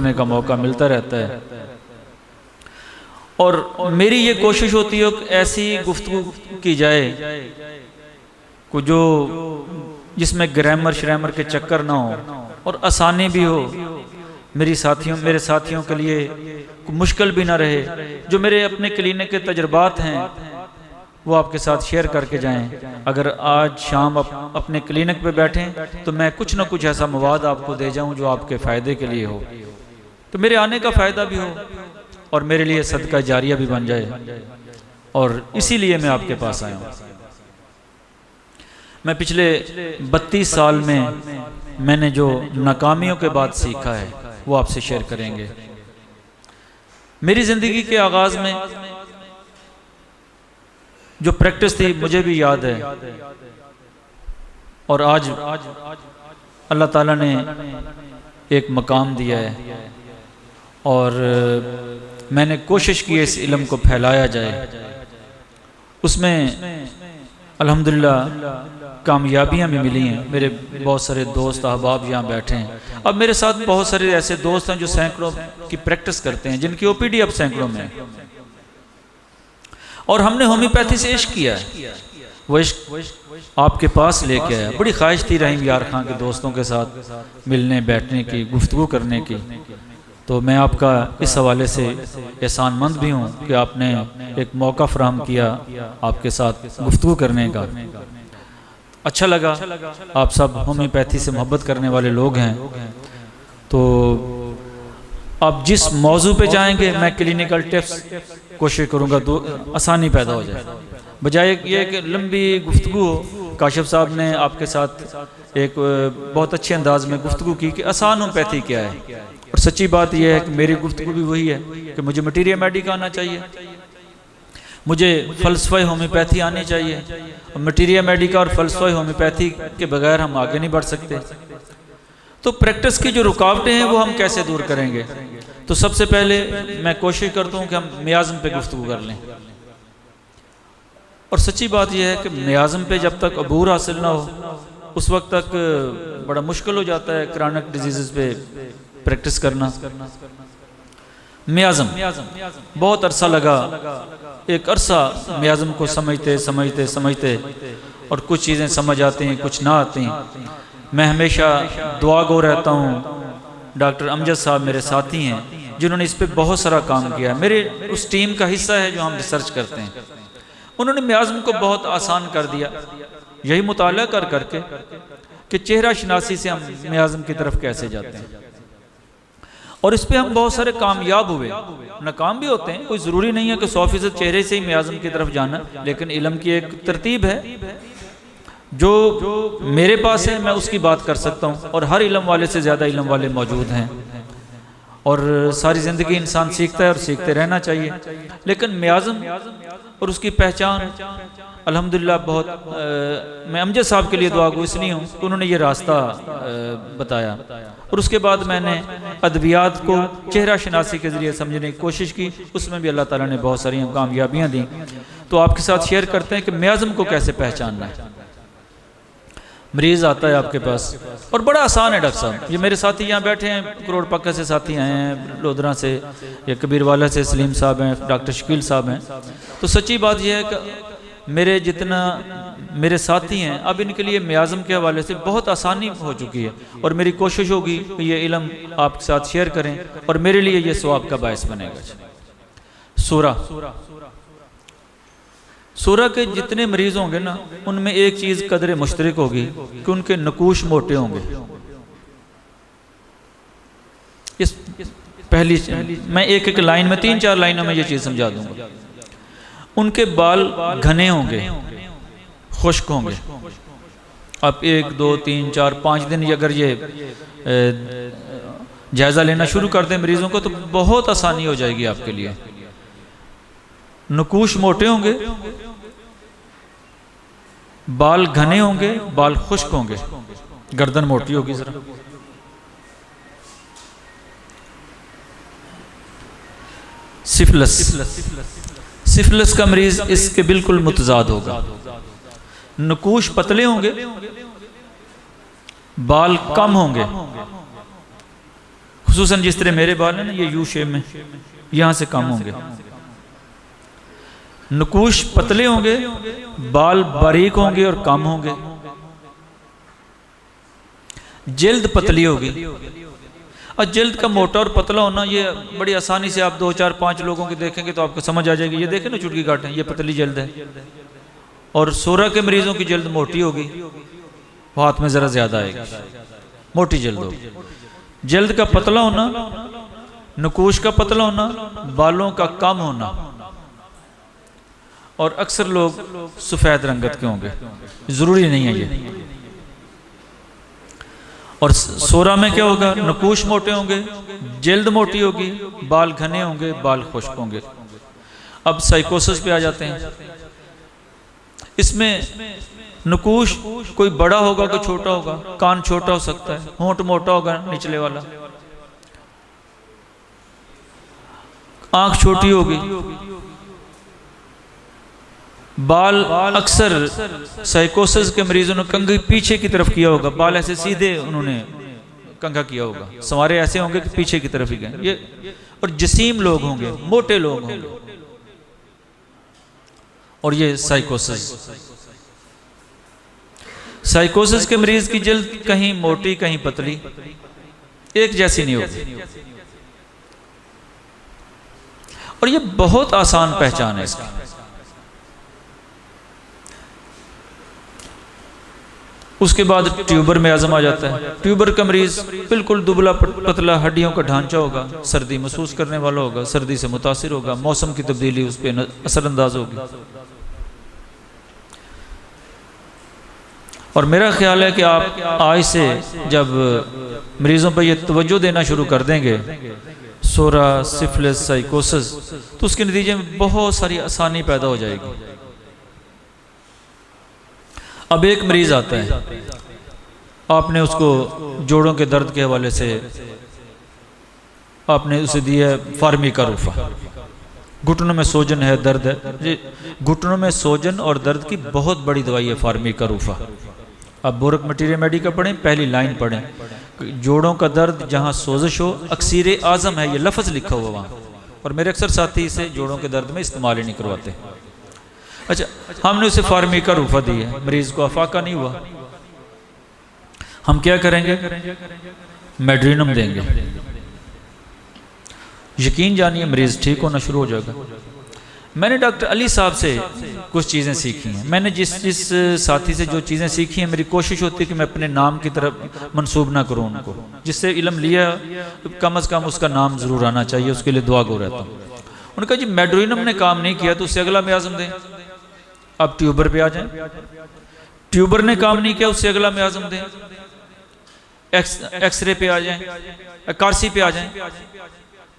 करने का मौका मिलता रहता है। और मेरी ये कोशिश होती है कि ऐसी गुफ्तगू की जाए को जो जिसमें ग्रामर श्रामर के चक्कर ना हो और आसानी भी हो, मेरे साथियों के लिए मुश्किल भी ना रहे। जो मेरे अपने क्लिनिक के तजुर्बात हैं वो आपके साथ शेयर करके जाएं। अगर आज शाम आप अपने क्लिनिक पे बैठें तो मैं कुछ ना कुछ ऐसा मवाद आपको दे जाऊं जो आपके फ़ायदे के लिए हो, तो मेरे आने का फ़ायदा भी हो और मेरे लिए सदका जारिया भी बन जाए। और इसीलिए मैं आपके पास आया हूँ। मैं पिछले 32 साल में मैंने जो नाकामियों के बाद सीखा है वो आपसे शेयर करेंगे। मेरी ज़िंदगी के आगाज़ में जो प्रैक्टिस थी मुझे भी याद है, और आज अल्लाह ताला ने एक मकाम दिया है और मैंने कोशिश की इस इल्म को फैलाया जाए। उसमें अल्हम्दुलिल्लाह कामयाबियाँ भी मिली हैं। मेरे बहुत सारे दोस्त अहबाब यहाँ बैठे हैं। अब मेरे साथ बहुत सारे ऐसे दोस्त हैं जो सैकड़ों की प्रैक्टिस करते हैं, जिनकी ओपीडी अब सैकड़ों में है। और हमने होम्योपैथी से इश्क किया है, वो इश्क आपके पास लेके आया। बड़ी ख्वाहिश थी रहीम यार खां के दोस्तों के साथ मिलने बैठने की, गुफ्तगू करने की। तो मैं आपका इस हवाले से एहसानमंद भी हूँ कि आपने एक मौका फराहम किया आपके साथ गुफ्तगू करने का। अच्छा लगा, आप सब होम्योपैथी से मोहब्बत करने वाले लोग हैं। तो आप जिस मौजू पे जाएंगे मैं क्लिनिकल टिप्स कोशिश करूँगा तो आसानी पैदा हो जाए, बजाय ये कि लंबी गुफ्तगू हो। काशिफ साहब ने आपके साथ एक बहुत अच्छे अंदाज में गुफ्तगू की कि आसान होम्योपैथी क्या है। और सच्ची बात यह है कि मेरी गुफ्तगू भी वही है कि मुझे मटीरिया मेडिका आना चाहिए, मुझे फ़लसफ़े होम्योपैथी आनी चाहिए। और मटीरिया मेडिका और फ़लसफ़े होम्योपैथी के बगैर हम आगे नहीं बढ़ सकते। तो प्रैक्टिस की जो रुकावटें हैं वो हम कैसे दूर करेंगे? तो सबसे पहले मैं कोशिश करता हूँ कि हम मियाज़म पे गुफ्तगू कर लें। और सच्ची बात यह है कि मियाज़म पे जब तक अबूर हासिल ना हो उस वक्त तक बड़ा मुश्किल हो जाता है क्रॉनिक डिजीज़ पे प्रैक्टिस करना। मियाज़म बहुत अरसा लगा, एक अरसा मियाज़म को समझते और कुछ चीज़ें समझ आती हैं, कुछ ना आती हैं। मैं हमेशा दुआ गो रहता हूँ। डॉक्टर अमजद साहब मेरे साथी हैं जिन्होंने इस पे बहुत सारा काम किया, मेरे उस टीम का हिस्सा है जो हम रिसर्च करते हैं। उन्होंने मियाज़म को बहुत आसान कर दिया, यही मुताला कर करके कि चेहरा शनासी से हम मियाज़म की तरफ कैसे जाते हैं। और इस पे हम बहुत सारे कामयाब हुए, नाकाम भी होते हैं। कोई ज़रूरी नहीं है कि 100% चेहरे से ही मियाज़म की तरफ जाना, लेकिन इल्म की एक तरतीब है जो मेरे पास है, मैं उसकी बात कर सकता हूँ। और हर इल्म वाले से ज़्यादा इल्म वाले मौजूद हैं और सारी ज़िंदगी इंसान सीखता है और सीखते रहना चाहिए। लेकिन मियाज़म और उसकी पहचान अल्हम्दुलिल्लाह बहुत मैं अमजद साहब के लिए दुआ गो इसलिए हूँ कि उन्होंने ये रास्ता बताया। और उसके बाद मैंने अद्वियात को चेहरा शनासी के ज़रिए समझने की कोशिश की, उसमें भी अल्लाह ताला ने बहुत सारी कामयाबियाँ दी। तो आपके साथ शेयर करते हैं कि मियाज़म को कैसे पहचानना है। मरीज़ आता है आपके पास और बड़ा आसान है। डॉक्टर साहब, ये मेरे साथी यहाँ बैठे हैं, करोड़ पक्का से साथी आए हैं, लोधरा से या कबीर वाला से सलीम साहब हैं, डॉक्टर शकील साहब हैं। तो सच्ची बात यह है कि मेरे जितना मेरे साथी हैं अब इनके लिए मियाज़म के हवाले से बहुत आसानी हो चुकी है। और मेरी कोशिश होगी कि ये इल्म आपके साथ शेयर करें और मेरे लिए ये सवाब का बायस बनेगा। सूरा के जितने मरीज होंगे ना, उनमें एक चीज़ कदरे मुश्तरक होगी कि उनके नकूश मोटे होंगे। इस पहली मैं एक लाइन में 3-4 लाइनों में ये चीज़ समझा दूंगा। उनके बाल घने होंगे, खुश्क होंगे। आप 1, 2, 3, 4, 5 दिन अगर ये जायज़ा लेना शुरू कर दें मरीजों को तो बहुत आसानी हो जाएगी आपके लिए। नकूश मोटे होंगे, बाल घने होंगे, बाल खुश्क होंगे, गर्दन मोटी होगी जरा। सिफिलिस का मरीज इसके बिल्कुल मुतजाद होगा। नकूश पतले होंगे, बाल कम होंगे, खुसूसन जिस तरह मेरे बाल हैं ना, ये यू शेप में, यहाँ से कम होंगे। नकुश पतले होंगे, बाल बारीक होंगे और कम होंगे। जल्द पतली होगी। और जल्द का मोटा और पतला होना ये बड़ी आसानी से आप 2, 4, 5 लोगों के देखेंगे तो आपको समझ आ जाएगी। ये देखें ना चुटकी काटें, ये पतली जल्द है। और सोरा के मरीजों की जल्द मोटी होगी, वो हाथ में ज़रा ज़्यादा आएगी, मोटी जल्द होगी। जल्द का पतला होना, नकुश का पतला होना, बालों का कम होना, और अक्सर लोग सफ़ेद रंगत के होंगे, ज़रूरी नहीं है ये। और सोरा में क्या होगा? नकुश मोटे होंगे, जल्द मोटी होगी, बाल घने होंगे, बाल खुश्क होंगे। अब साइकोसिस पे आ जाते हैं। इसमें नकुश कोई बड़ा होगा, कोई छोटा होगा। कान छोटा हो सकता है, होंठ मोटा होगा निचले वाला, आंख छोटी होगी, बाल अक्सर साइकोसिस के मरीजों ने कंघी पीछे की तरफ किया होगा, बाल ऐसे सीधे उन्होंने कंघा किया होगा, सवारे ऐसे होंगे कि पीछे की तरफ ही गए ये। और जसीम लोग होंगे, मोटे लोग होंगे, और ये साइकोसिस के मरीज की जल्द कहीं मोटी कहीं पतली, एक जैसी नहीं होगी। और ये बहुत आसान पहचान है इसकी। उसके बाद ट्यूबर में आजम आ जाता है। ट्यूबर का मरीज बिल्कुल दुबला पतला, हड्डियों का ढांचा होगा, सर्दी महसूस करने वाला होगा, सर्दी से मुतासिर होगा, मौसम की तब्दीली उस पर असरअंदाज होगी। और मेरा ख्याल है कि आप आज से जब मरीजों पर यह तवज्जो देना शुरू कर देंगे, सोरा, सिफिलिस, साइकोसिस, तो उसके नतीजे में बहुत सारी आसानी पैदा हो जाएगी। अब एक मरीज आता है, आपने उसको जोड़ों के दर्द के हवाले से आपने उसे दिया फार्मिकारूफा, घुटनों में सोजन है, दर्द है। घुटनों में सोजन और दर्द की बहुत बड़ी दवाई है फार्मिकारूफा। अब बोरक मटीरियल मेडी का पढ़ें, पहली लाइन पढ़ें, जोड़ों का दर्द जहाँ सोजिश हो, अक्सीर आज़म है, ये लफ्ज़ लिखा हुआ वहाँ। और मेरे अक्सर साथी इसे जोड़ों के दर्द में इस्तेमाल ही नहीं करवाते। अच्छा, हमने उसे फार्मिकारूफा दी है, मरीज को अफाका नहीं हुआ, हम क्या करेंगे? मेड्रीनम देंगे। यकीन जानिए मरीज ठीक होना शुरू हो जाएगा। मैंने डॉक्टर अली साहब से कुछ चीज़ें सीखी हैं। मैंने जिस साथी से जो चीज़ें सीखी हैं, मेरी कोशिश होती है कि मैं अपने नाम की तरफ मंसूब ना करूँ उनको। जिससे इल्म लिया कम अज़ कम उसका नाम ज़रूर आना चाहिए, उसके लिए दुआ गो रहता हूँ। उन्होंने कहा जी मेड्रीनम ने काम नहीं किया तो उससे अगला में आज़म दें। अब ट्यूबर पे आ जाएं। ट्यूबर ने काम नहीं किया, उससे अगला में आज़म दें। एक्सरे पे आ जाएं, कार्सी पे आ जाएं।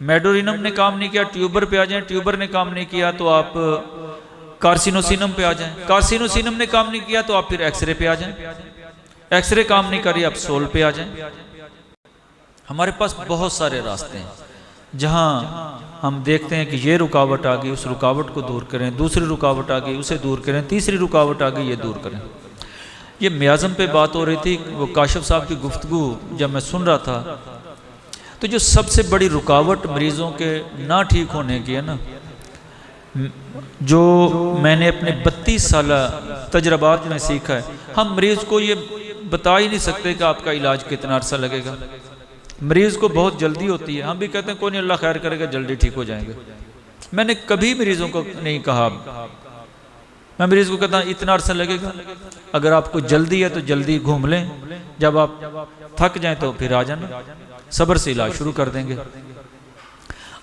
मेडोरिनम ने काम नहीं किया, ट्यूबर पे आ जाएं। ट्यूबर ने काम नहीं किया तो आप कार्सिनोसिनम पे आ जाएं। कार्सिनोसिनम ने काम नहीं किया तो आप फिर एक्सरे पे आ जाएं। एक्सरे काम नहीं करी, आप सोल पे आ जाएं। हमारे पास बहुत सारे रास्ते हैं जहाँ हम देखते हैं कि ये रुकावट आ गई, उस रुकावट को दूर करें, दूसरी रुकावट आ गई उसे दूर करें, तीसरी रुकावट आ गई ये दूर करें। ये मियाज़म पे बात हो रही थी, वो काशिफ साहब की गुफ्तगू जब मैं सुन रहा था, तो जो सबसे बड़ी रुकावट मरीज़ों के ना ठीक होने की है ना, जो मैंने अपने 32 साल तजर्बात में सीखा है, हम मरीज़ को ये बता ही नहीं सकते कि आपका इलाज कितना अरसा लगेगा। मरीज़ को बहुत जल्दी होती है, हम भी कहते हैं कोई नहीं, अल्लाह खैर करेगा, जल्दी ठीक हो जाएंगे। मैंने कभी मरीज़ों को नहीं कहा, मैं मरीज़ को कहता इतना अरसा लगेगा। अगर आपको जल्दी है तो जल्दी घूम लें, जब आप थक जाएं तो फिर आ जाना, सब्र से इलाज शुरू कर देंगे।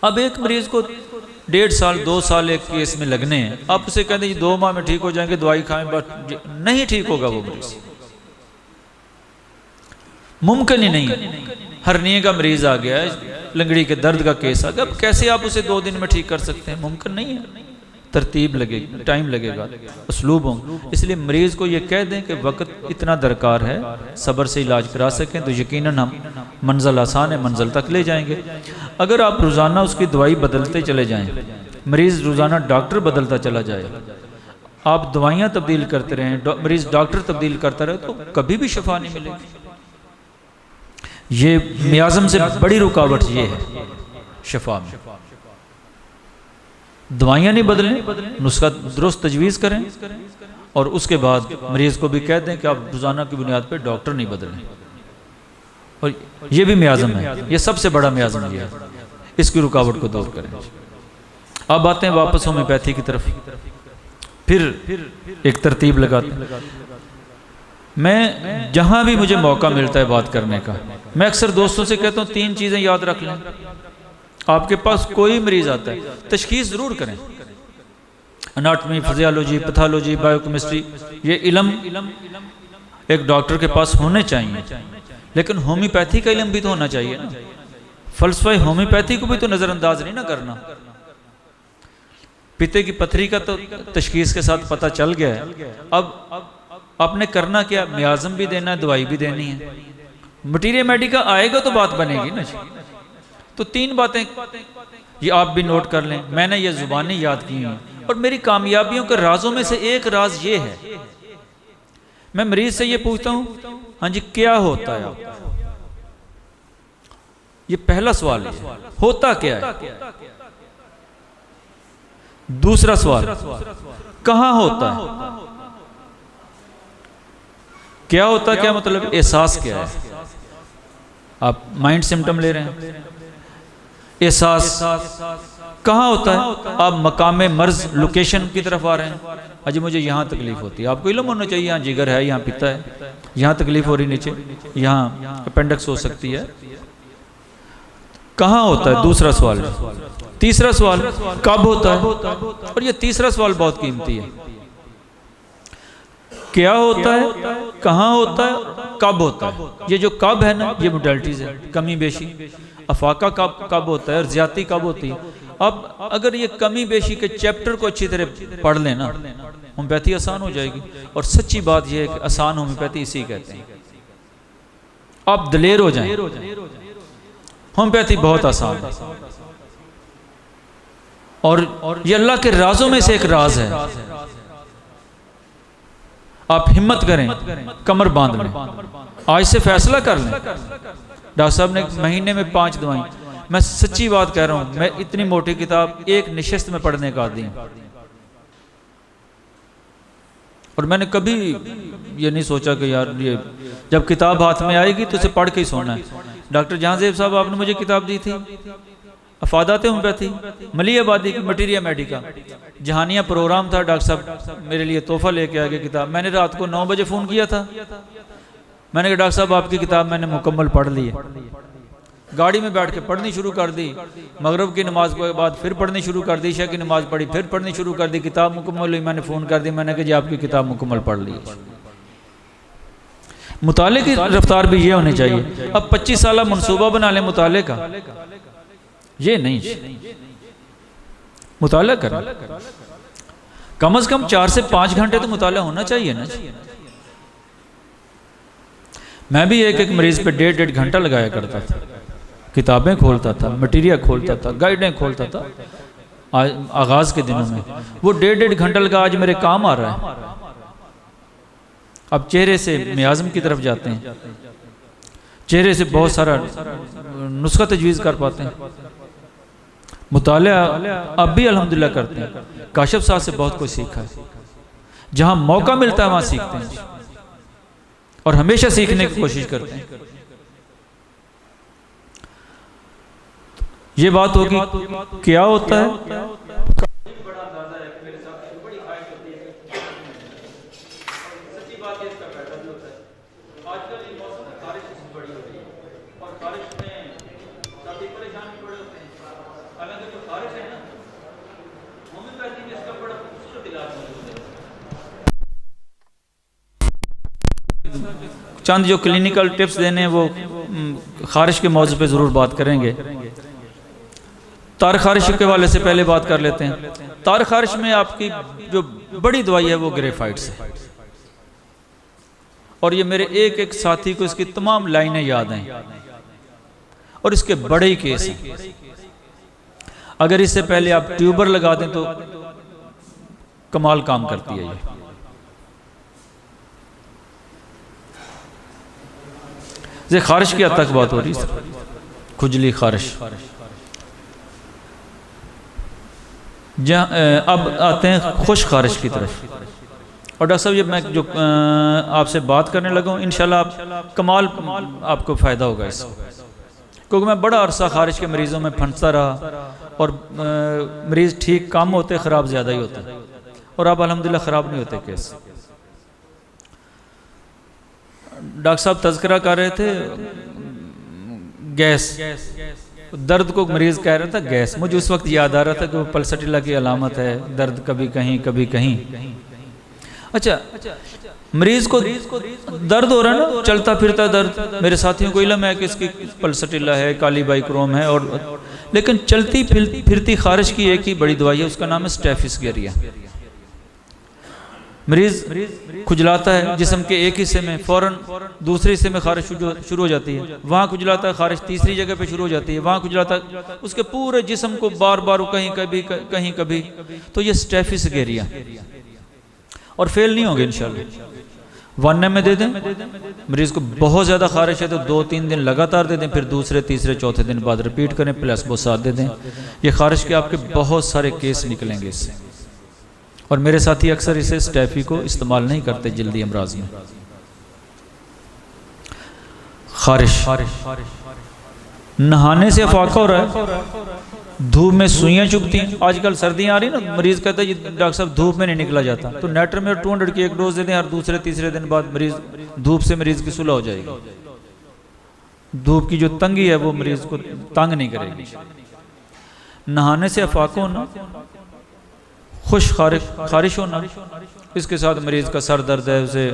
अब एक मरीज़ को 1.5 साल 2 साल एक केस में लगने हैं, आप उसे कहते हैं 2 माह में ठीक हो जाएंगे, दवाई खाएं, बस नहीं ठीक होगा वो मरीज़, मुमकिन ही नहीं है। हर्निया का मरीज आ गया है, लंगड़ी के दर्द का केस आ गया, अब कैसे आप उसे 2 दिन में ठीक कर सकते हैं? मुमकिन नहीं है। तरतीब लगेगी, टाइम लगेगा, उसलूब होंगे। इसलिए मरीज को ये कह दें कि वक्त इतना दरकार है, सब्र से इलाज करा सकें तो यकीनन हम मंजिल आसान है, मंजिल तक ले जाएंगे। अगर आप रोज़ाना उसकी दवाई बदलते चले जाएं, मरीज़ रोज़ाना डॉक्टर बदलता चला जाए, आप दवाइयाँ तब्दील करते रहें, मरीज़ डॉक्टर तब्दील करता रहे, तो कभी भी शफा नहीं मिलेगी। ये मियाज़म से बड़ी रुकावट ये है शफा में। दवाइयाँ नहीं बदलें, नुस्खा दुरुस्त तजवीज़ करें और उसके बाद मरीज़ को भी कह दें कि आप रोज़ाना की बुनियाद पर डॉक्टर नहीं बदलें। और ये भी मियाज़म है, ये सबसे बड़ा मियाज़म ये है, इसकी रुकावट को दूर करें। अब आते हैं वापस होम्योपैथी की तरफ, फिर एक तरतीब लगाते हैं। मैं जहाँ भी मुझे मौका मिलता है बात करने का, मैं अक्सर दोस्तों से कहता हूँ 3 चीज़ें याद रख लें। आपके पास कोई मरीज़ आता है, तशखीस ज़रूर करें। एनाटमी, फिजियोलॉजी, पैथोलॉजी, बायोकेमिस्ट्री, ये इल्म एक डॉक्टर के पास होने चाहिए, लेकिन होम्योपैथी का इल्म भी तो होना चाहिए ना। फ़लसफ़ा होम्योपैथी को भी तो नज़रअंदाज नहीं ना करना। पित्ते की पथरी का तो तशखीस के साथ पता चल गया है, अब आपने करना क्या, मियाज़म भी देना है, दवाई भी देनी है। मटीरियल मेडिका आएगा तो बात बनेगी ना। तो 3 बातें ये आप भी नोट कर लें, मैंने ये ज़ुबानी याद की हैं। और मेरी कामयाबियों के राजों में से एक राज ये है, मैं मरीज से ये पूछता हूँ, हाँ जी क्या होता है आपको? ये पहला सवाल है, होता क्या है। दूसरा सवाल, कहाँ होता है। क्या होता है, क्या मतलब, एहसास क्या है। आप माइंड सिम्टम ले रहे हैं, एहसास कहाँ होता है। आप मकामे मर्ज लोकेशन की तरफ आ रहे हैं, अजी मुझे यहाँ तकलीफ होती है, आपको इल्म होना चाहिए, यहाँ जिगर है, यहाँ पित्ता है, यहाँ तकलीफ हो रही नीचे, यहाँ अपेंडिक्स हो सकती है। कहाँ होता है, दूसरा सवाल। तीसरा सवाल, कब होता है। और ये तीसरा सवाल बहुत कीमती है, क्या होता है, कहाँ होता है, कब होता है। ये जो कब है ना, ये मोडालिटीज है, कमी बेशी। अफाका कब होता है और ज्यादती कब होती है। अब अगर ये कमी बेशी के चैप्टर को अच्छी तरह पढ़ लेना, होम्योपैथी आसान हो जाएगी। और सच्ची बात यह है कि आसान होम्योपैथी इसी कहते हैं। आप दलेर हो जाएं, होम्योपैथी बहुत आसान है। और ये अल्लाह के राजों में से एक राज है। आप हिम्मत करें, कमर बांध लें, आज से फैसला कर लें। डॉक्टर साहब ने महीने में 5 दवाएं, मैं सच्ची बात कह रहा हूं, मैं इतनी मोटी किताब एक निशिस्त में पढ़ने का आदी हूं। और मैंने कभी ये नहीं सोचा कि यार ये जब किताब हाथ में आएगी तो इसे पढ़ के ही सोना है। डॉक्टर जहांजेब साहब आपने मुझे किताब दी थी, अफादात होम्योपैथी, मलियाबादी की मटीरियल मेडिका, जहानिया प्रोग्राम था। डॉक्टर साहब मेरे लिए तोहफा लेके आ गए किताब। मैंने रात को 9 बजे फ़ोन किया था, मैंने कहा डॉक्टर साहब आपकी किताब मैंने मुकम्मल पढ़ ली है। गाड़ी में बैठ के पढ़नी शुरू कर दी, मगरब की नमाज के बाद फिर पढ़नी शुरू कर दी, ईशा की नमाज पढ़ी, फिर पढ़नी शुरू कर दी, किताब मुकम्मल हुई। मैंने फ़ोन कर दी, मैंने कहा जी आपकी किताब मुकम्मल पढ़ ली है। मुताले की रफ्तार भी ये होनी चाहिए। अब 25 साल मनसूबा बना लें मुताले का, ये नहीं, मुताला करें। कम से कम 4 से 5 घंटे तो मुताला होना चाहिए ना। मैं भी एक मरीज पे 1.5 घंटा लगाया करता था, किताबें खोलता था, मटीरियल खोलता था, गाइडें खोलता था। आगाज के दिनों में वो 1.5 घंटा लगा, आज मेरे काम आ रहा है। अब चेहरे से मियाज़म की तरफ जाते हैं, चेहरे से बहुत सारा नुस्खा तजवीज़ कर पाते हैं। मुताला अब भी अल्हम्दुलिल्लाह करते हैं। काशिफ साहब से बहुत कुछ सीखा है, जहां मौका मिलता है वहां सीखते हैं और हमेशा सीखने की कोशिश करते हैं। ये बात होगी, क्या होता है। चंद जो क्लिनिकल टिप्स देने हैं वो खारिश के मौजू पे ज़रूर बात करेंगे। तार खारिश के वाले से पहले बात कर लेते हैं। तार खारिश में आपकी जो बड़ी दवाई है वो ग्रेफाइट्स है। और ये मेरे एक साथी को इसकी तमाम लाइनें याद हैं और इसके बड़े ही केस हैं। अगर इससे पहले आप ट्यूबर लगा दें तो कमाल काम करती है ये। ये खारिश की हद तक बात हो रही है, खुजली खारिश। अब आते हैं खुश खारिश की तरफ। और डॉक्टर साहब ये मैं जो आपसे बात करने लगा हूँ, इंशाल्लाह आप कमाल आपको फ़ायदा होगा इससे, क्योंकि मैं बड़ा अरसा खारिश के मरीज़ों में फंसता रहा और मरीज़ ठीक कम होते, ख़राब ज़्यादा ही होते, और अब अल्हम्दुलिल्लाह ख़राब नहीं होते केस। डॉक्टर साहब तज़किरा कर रहे थे गैस, दर्द को मरीज़ कह रहा था गैस। मुझे उस वक्त याद आ रहा था कि वो पल्सटिला की अलामत है, दर्द कभी कहीं कभी कहीं। अच्छा, मरीज को दर्द हो रहा है ना, चलता फिरता दर्द, मेरे साथियों को इल्म है कि इसकी पल्सटिला है, काली बाइक्रोम है, और लेकिन चलती फिरती खारिश की एक ही बड़ी दवाई है, उसका नाम है स्टेफिस गेरिया। मरीज खुजलाता है जिस्म के एक हिस्से में, फौरन दूसरे हिस्से में खारिश शुरू हो जाती है, वहाँ खुजलाता है, खारिश तीसरी जगह पे शुरू हो जाती है, वहाँ खुजलाता है, उसके पूरे जिस्म को बार बार कहीं कभी कहीं कभी। तो ये स्टेफिस गेरिया, और फेल नहीं होंगे इंशाल्लाह। 1 में दे दें, मरीज को बहुत ज़्यादा खारिश है तो 2-3 दिन लगातार दे दें, फिर दूसरे तीसरे चौथे दिन बाद रिपीट करें, प्लेसबो 7 दे दें। ये खारिश के आपके बहुत सारे केस निकलेंगे इससे। और मेरे साथी अक्सर इसे स्टेफी को इस्तेमाल नहीं करते जल्दी अमराज में। खारिश, नहाने से फाका हो रहा है, धूप में सुइयां चुभती हैं, आजकल सर्दियां आ रही ना, मरीज कहता है डॉक्टर साहब धूप में नहीं निकला जाता, तो नेटर में 200 की एक डोज दे दें, हर दूसरे तीसरे दिन बाद मरीज धूप से मरीज की सुलह हो जाएगी। धूप की जो तंगी है वो मरीज को तंग नहीं करेगी। नहाने से अफाक होना, खुश खारिश होना, इसके साथ मरीज का सर दर्द है, उसे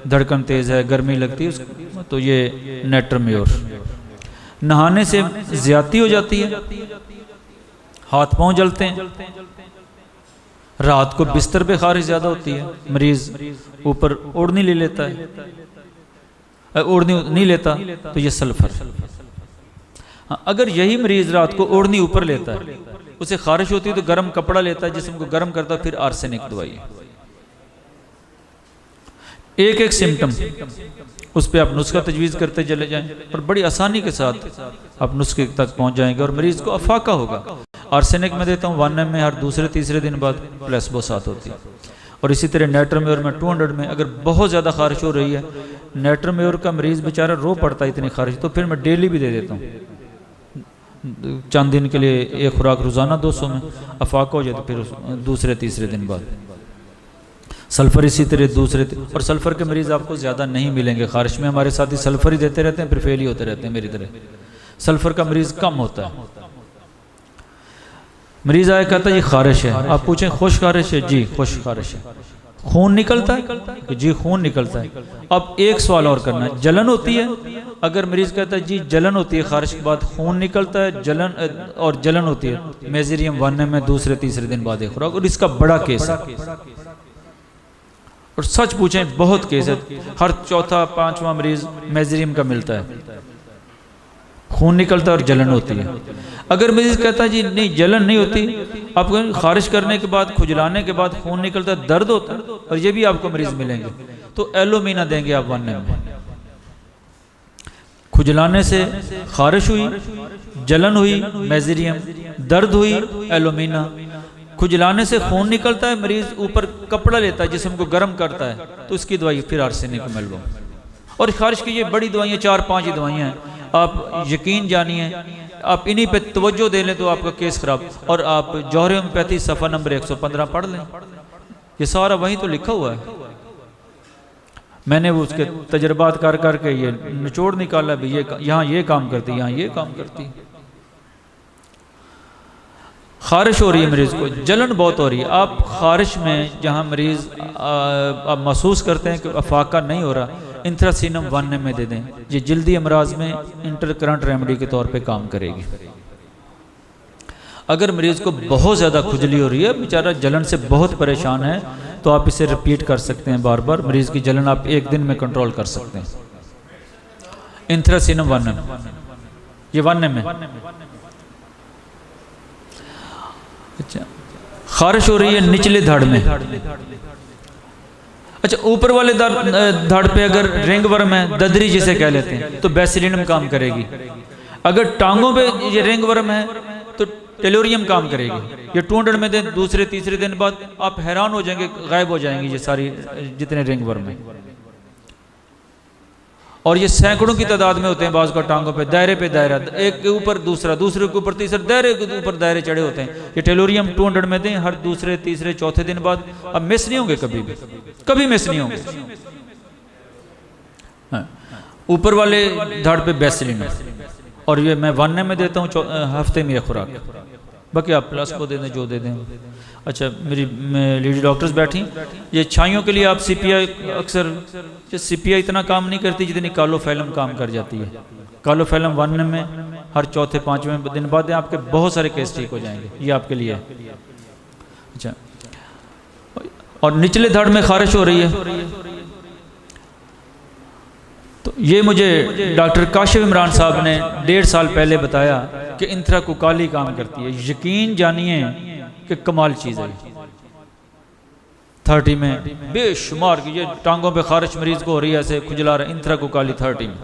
धड़कन तेज है, गर्मी लगती है, तो ये नेटर में। और नहाने से ज्यादती हो जाती है, हाथ पांव जलते हैं, रात को बिस्तर पे खारिश ज्यादा होती है, मरीज ऊपर ओढ़नी ले लेता है, ओढ़नी नहीं लेता तो ये सल्फर। हाँ, अगर यही मरीज रात को ओढ़नी ऊपर लेता है, उसे खारिश होती है तो गर्म कपड़ा लेता है, जिस्म को गर्म करता है, फिर आर्सेनिक दवाई। एक एक सिम्टम उस पर आप नुस्खा तजवीज़ करते चले जाएं, और बड़ी आसानी के साथ आप नुस्खे तक पहुंच जाएंगे और मरीज को अफाका होगा। आर्सेनिक में देता हूँ 1 में, हर दूसरे तीसरे दिन बाद प्लेसबो 7 होती है। और इसी तरह नेट्रोम्योर में 200 में, अगर बहुत ज़्यादा खारिश हो रही है, नेट्रोम्योर का मरीज़ बेचारा रो पड़ता है इतनी खारिश, तो फिर मैं डेली भी दे देता हूँ, चंद दिन के लिए एक खुराक रोज़ाना 200 में, अफाका हो जाए तो फिर दूसरे तीसरे दिन बाद सल्फर। इसी तरह दूसरे और सल्फर के मरीज़ आपको ज़्यादा नहीं मिलेंगे खारिश में, हमारे साथी सल्फर ही देते रहते हैं, फिर फेल ही होते रहते हैं मेरी तरह। सल्फर का मरीज़ कम होता है। मरीज आया कहता है ये खारिश है, आप पूछें खुश खारिश है? जी खुश खारिश है। खून निकलता है? जी खून निकलता है। अब एक सवाल और करना है, जलन होती है? अगर मरीज कहता है जी जलन होती है, खारिश के बाद खून निकलता है, जलन होती है, मेजेरियम 1 में दूसरे तीसरे दिन बाद एक खुराक, और इसका बड़ा केस है। और सच पूछें बहुत केस है, हर चौथा 5वां मरीज मेजेरियम का मिलता है, खून निकलता है और जलन होती है। अगर मरीज कहता है जी नहीं जलन नहीं होती, आपको खारिश करने के बाद खुजलाने के बाद खून निकलता है, दर्द होता है, और ये भी आपको मरीज मिलेंगे, तो एलोमीना देंगे आप 1 में। खुजलाने से खारिश हुई, जलन हुई मेजेरियम, दर्द हुई एलोमीना, खुजलाने से खून निकलता है, मरीज ऊपर कपड़ा लेता है, जिस्म को गर्म करता है, तो इसकी दवाई फिर आर्सेनिक मेल्वो। और खारिश की ये बड़ी दवाइयाँ 4-5 ही दवाइयाँ हैं, आप यकीन जानिए, आप इन्हीं पे तवज्जो दे लें तो आपका केस खराब। और आप जौहर होम्योपैथी सफ़ा नंबर 115 पढ़ लें, ये सारा वहीं तो लिखा हुआ है। मैंने वो उसके तजर्बात कर करके ये निचोड़ निकाला भी, ये यहाँ ये काम करती, यहाँ ये काम करती। खारिश हो रही है मरीज़ को, जलन बहुत हो रही है, आप खारिश में जहाँ मरीज़ आप महसूस करते हैं कि अफाका नहीं हो रहा, इंथ्रासीनम 1 में दे दें, ये जल्दी अमराज में इंटर करंट रेमेडी के तौर पे काम करेगी। अगर मरीज़ को बहुत ज़्यादा खुजली हो रही है, बेचारा जलन से बहुत परेशान है, तो आप इसे रिपीट कर सकते हैं बार बार, मरीज़ की जलन आप 1 दिन में कंट्रोल कर सकते हैं। इंथ्रासीनम 1 ये 1 में। अच्छा, खारिश हो रही है निचले धड़ में, अच्छा, ऊपर वाले धड़ पे अगर रिंग वर्म है, ददरी जिसे कह लेते हैं, तो बेसिलिनम काम करेगी। अगर टांगों पे ये रिंग वर्म है तो टेलोरियम काम करेगी। ये 200 में दिन, दूसरे तीसरे दिन बाद आप हैरान हो जाएंगे, गायब हो जाएंगी ये सारी जितने रिंग वर्म है। और ये सैकड़ों की तादाद में होते हैं बाज़ का टांगों पे दायरा, एक के ऊपर दूसरा, दूसरे के ऊपर तीसरा, दायरे के ऊपर दायरे चढ़े होते हैं। ये टेलोरियम 200 में दें, हर दूसरे तीसरे चौथे दिन बाद अब मिस नहीं होंगे, कभी मिस नहीं होंगे। ऊपर वाले धड़ पे बेसिलिन, और ये मैं 1 में देता हूँ हफ्ते में खुराक, बाकी आप प्लस को दे दें जो दे दें। अच्छा, मेरी लेडी डॉक्टर्स बैठी, ये छाइयों के लिए आप सीपीआई, अक्सर सीपीआई इतना काम नहीं करती जितनी कालोफैलम काम कर जाती है। कालोफैलम 1 में हर चौथे 5वें दिन बाद आपके बहुत सारे केस ठीक हो जाएंगे, ये आपके लिए है। अच्छा, और निचले धड़ में खारिश हो रही है, तो ये मुझे डॉक्टर काशिफ इमरान साहब ने 1.5 साल पहले बताया कि इंथ्राकुकाली काम करती है। यकीन जानिए कि कमाल चीज़ है। 30 में बेशुमार की ये टांगों पे खारिश मरीज को हो रही है, ऐसे खुजला रहा है, इंथ्राकुकाली 30 में।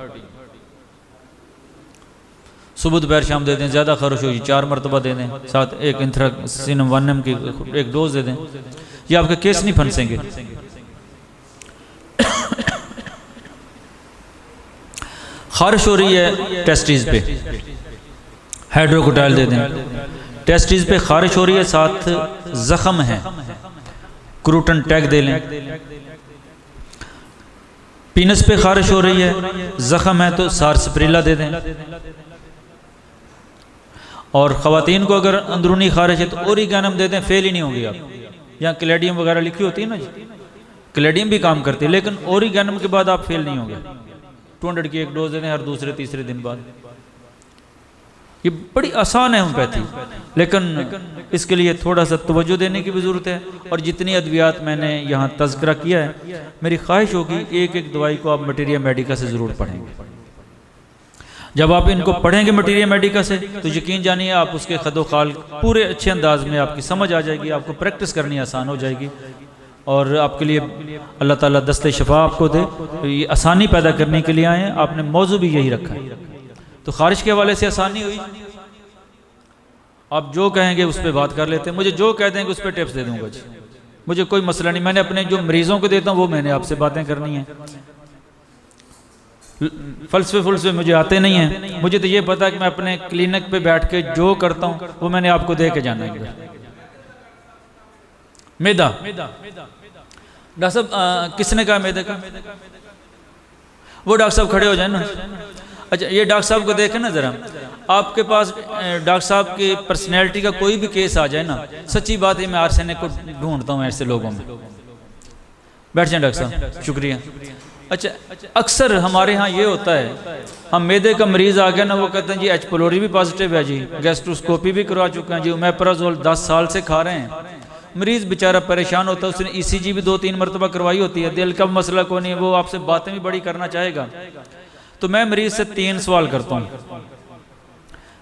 सुबह दोपहर शाम दे दें, ज़्यादा खारिश होगी 4 मरतबा दे दें, साथ एक इंथ्रासिनम 1 की एक डोज दे दें, ये आपके केस नहीं फंसेंगे। खारिश हो रही है टेस्टिस पे, हाइड्रोकोटाइल दे दें। टेस्टिस पे खारिश हो रही है, साथ जख्म है, क्रूटन टैग दे लें। पीनस पे खारिश हो रही है, जख्म है तो सारसप्रिला दे दें। और ख़वातीन को अगर अंदरूनी खारिश है तो ओरिगैनम दे दें, फेल ही नहीं होंगी आप। यहाँ क्लेडियम वगैरह लिखी होती है ना जी, क्लेडियम भी काम करती है, लेकिन ओरिगैनम के बाद आप फेल नहीं होंगे। 200 की एक डोज दें हर दूसरे तीसरे दिन बाद। ये बड़ी आसान है होम्योपैथी, लेकिन इसके लिए थोड़ा सा तवज्जो देने की भी ज़रूरत है। और जितनी अद्वियात मैंने यहाँ तज़किरा किया है, मेरी ख्वाहिश होगी एक एक दवाई को आप मटीरिया मेडिका से ज़रूर पढ़ेंगे। जब आप इनको पढ़ेंगे मटीरिया मेडिका से, तो यकीन जानिए आप उसके खदोखाल पूरे अच्छे अंदाज में आपकी समझ आ जाएगी, आपको प्रैक्टिस करनी आसान हो जाएगी। और आपके लिए अल्लाह ताला दस्ते शफा आपको दे। ये आसानी पैदा करने के लिए आए हैं, आपने मौजू भी यही रखा है। तो खारिश के हवाले से आसानी हुई, आप जो कहेंगे उस पर बात कर लेते हैं, मुझे जो कह देंगे उस पर टिप्स दे दूंगा जी, मुझे कोई मसला नहीं। मैंने अपने जो मरीजों को देता हूँ वो मैंने आपसे बातें करनी है। फलसफे मुझे आते नहीं हैं, मुझे तो ये पता है कि मैं अपने क्लिनिक पे बैठ के जो करता हूँ वो मैंने आपको दे के जाना है। मैदा, डॉक्टर साहब किसने कहा मैदे का? वो डॉक्टर साहब खड़े हो जाए ना। अच्छा, ये डॉक्टर साहब को देखें ना ज़रा, आपके पास डॉक्टर साहब की पर्सनैलिटी का कोई भी केस आ जाए ना, सच्ची बात है मैं आर्सेनिक को ढूंढता हूँ ऐसे लोगों में। बैठ जाए डॉक्टर साहब, शुक्रिया। अच्छा, अक्सर हमारे यहाँ ये होता है, हम मैदे का मरीज़ आ गया ना, वो कहते हैं जी एच पिलोरी भी पॉजिटिव है जी, गैस्ट्रोस्कोपी भी करवा चुके हैं जी, ओमेप्राजोल 10 साल से खा रहे हैं। मरीज़ बेचारा परेशान होता है, उसने ECG भी 2-3 मरतबा करवाई होती है, दिल का मसला को नहीं, वो आपसे बातें भी बड़ी करना चाहेगा। तो मैं मरीज़ से 3 सवाल करता हूँ,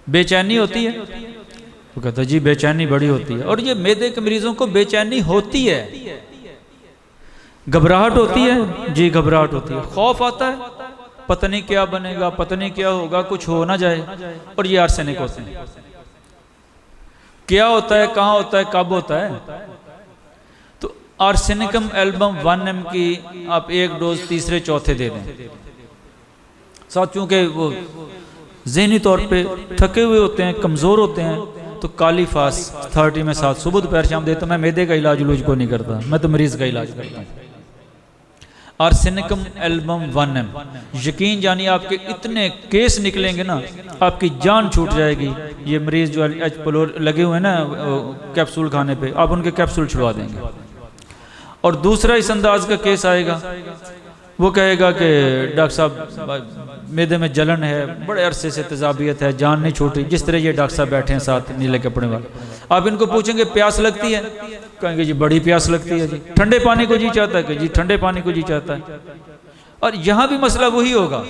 बेचैनी होती है? वो कहता है जी बेचैनी बड़ी होती है। और ये मैदे के मरीजों को बेचैनी होती है, घबराहट होती है जी, घबराहट होती है, खौफ आता है, पता नहीं क्या बनेगा, पता नहीं क्या होगा, कुछ हो ना जाए। और ये आर्सेनिक होते हैं। क्या होता है, कहाँ होता है, कब होता है? तो आर्सेनिकम एल्बम 1 की आप एक डोज तीसरे चौथे दे दें। साथ चूंकि वो ज़हनी तौर पे थके हुए होते हैं, कमज़ोर होते हैं, तो काली फास 30 में साथ सुबह दोपहर शाम देता। मैं मैदे का इलाज उलूज को नहीं करता, मैं तो मरीज़ का इलाज करता हूँ। आर्सेनिकम एल्बम 1M, यकीन जानिए आपके इतने केस निकलेंगे ना, आपकी जान छूट जाएगी। ये मरीज़ जो एच पिलोरी लगे हुए हैं ना कैप्सूल खाने पे, आप उनके कैप्सूल छुड़वा देंगे। और दूसरा इस अंदाज का केस आएगा, वो कहेगा कि डॉक्टर साहब मैदे में जलन है, बड़े अरसे से तेजाबियत है, जान नहीं छूटी। जिस तरह ये डॉक्टर साहब बैठे हैं साथ नीले कपड़े वाले, आप इनको पूछेंगे प्यास लगती है, कहेंगे जी बड़ी प्यास लगती है जी। ठंडे पानी को जी चाहता है कि जी ठंडे पानी को जी चाहता है। और यहाँ भी मसला वही होगा,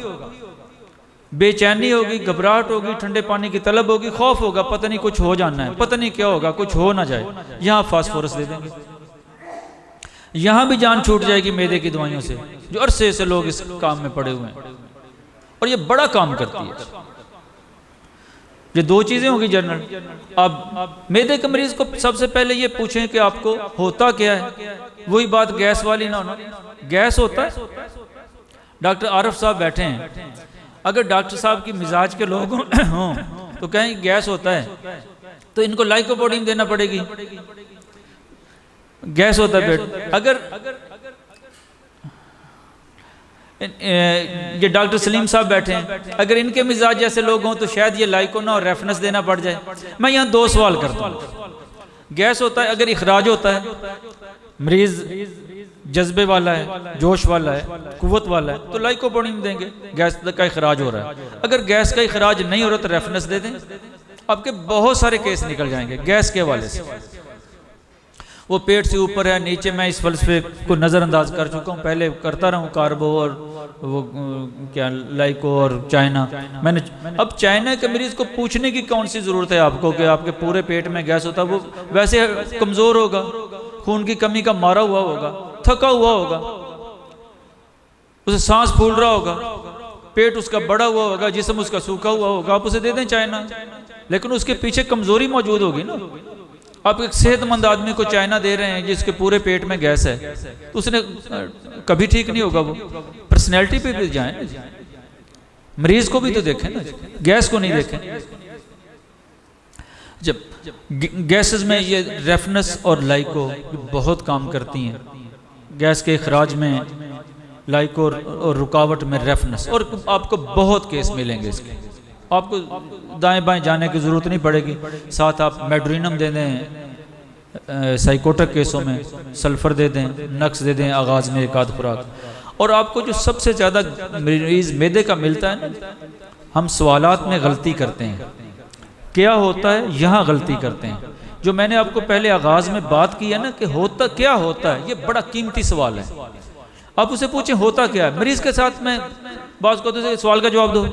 बेचैनी होगी, घबराहट होगी, ठंडे पानी की तलब होगी, खौफ होगा, पता नहीं कुछ हो जाना है, पता नहीं क्या होगा, कुछ हो ना जाए। यहाँ फास्फोरस दे देंगे। यहाँ भी जान छूट जाएगी मैदे की दवाइयों से, जो अरसे से लोग इस काम में पड़े हुए हैं, और ये बड़ा काम करती है। ये दो चीज़ें होगी जनरल। अब मैदे के मरीज को सबसे पहले ये पूछें कि आपको होता क्या है। वही बात गैस वाली ना होना। गैस होता है, डॉक्टर आरिफ साहब बैठे हैं, अगर डॉक्टर साहब की मिजाज के लोग हों तो कहें गैस होता है तो इनको लाइकोपोडियम देना पड़ेगी, गैस होता है पेट। अगर ये डॉक्टर सलीम साहब बैठे हैं, अगर इनके मिजाज जैसे लोग हों तो शायद ये लाइकोना और रेफनेस देना पड़ जाए। मैं यहाँ दो सवाल करता हूँ। गैस होता है, अगर इखराज होता है, मरीज जज्बे वाला है, जोश वाला है, कुव्वत वाला है, तो लाइकोपोडियम देंगे, गैस का इखराज हो रहा है। अगर गैस का इखराज नहीं हो रहा तो रेफनेस दे दें। आपके बहुत सारे केस निकल जाएंगे गैस के हवाले से। वो पेट से ऊपर है नीचे, मैं इस फलसफे को नज़रअंदाज कर चुका हूँ, पहले करता रहा हूँ, कार्बो और वो क्या लाइको और चाइना। मैंने अब चाइना के मरीज को पूछने की कौन सी ज़रूरत है आपको कि आपके पूरे पेट में गैस होता है। वो वैसे कमज़ोर होगा, खून की कमी का मारा हुआ होगा, थका हुआ होगा, उसे सांस फूल रहा होगा, पेट उसका बड़ा हुआ होगा, जिस्म उसका सूखा हुआ होगा, आप उसे दे दें चाइना, लेकिन उसके पीछे कमज़ोरी मौजूद होगी ना। आप एक सेहतमंद आदमी को चाइना दे रहे हैं जिसके पूरे पेट में गैस है, तो उसने कभी ठीक नहीं होगा। वो पर्सनैलिटी पे भी जाए, मरीज को भी तो देखें ना, गैस को नहीं देखें। जब गैसेस में ये रेफनेस और लाइको बहुत काम करती हैं, गैस के इखराज में लाइको और रुकावट में रेफनेस, और आपको बहुत केस मिलेंगे इसके। आपको दाएं बाएं जाने की ज़रूरत नहीं पड़ेगी। साथ आप मेड्रीनम दे दें, साइकोटिक केसों में सल्फ़र दे दें, नक्स दे दें आगाज़ में एक आध खुराक। और आपको जो सबसे ज़्यादा मरीज़ मैदे का मिलता है ना, हम सवालात में गलती करते हैं, क्या होता है यहाँ गलती करते हैं। जो मैंने आपको पहले आगाज़ में बात की है ना कि होता क्या होता है, ये बड़ा कीमती सवाल है। आप उसे पूछें होता क्या है। मरीज़ के साथ में बात को तो सवाल का जवाब दो,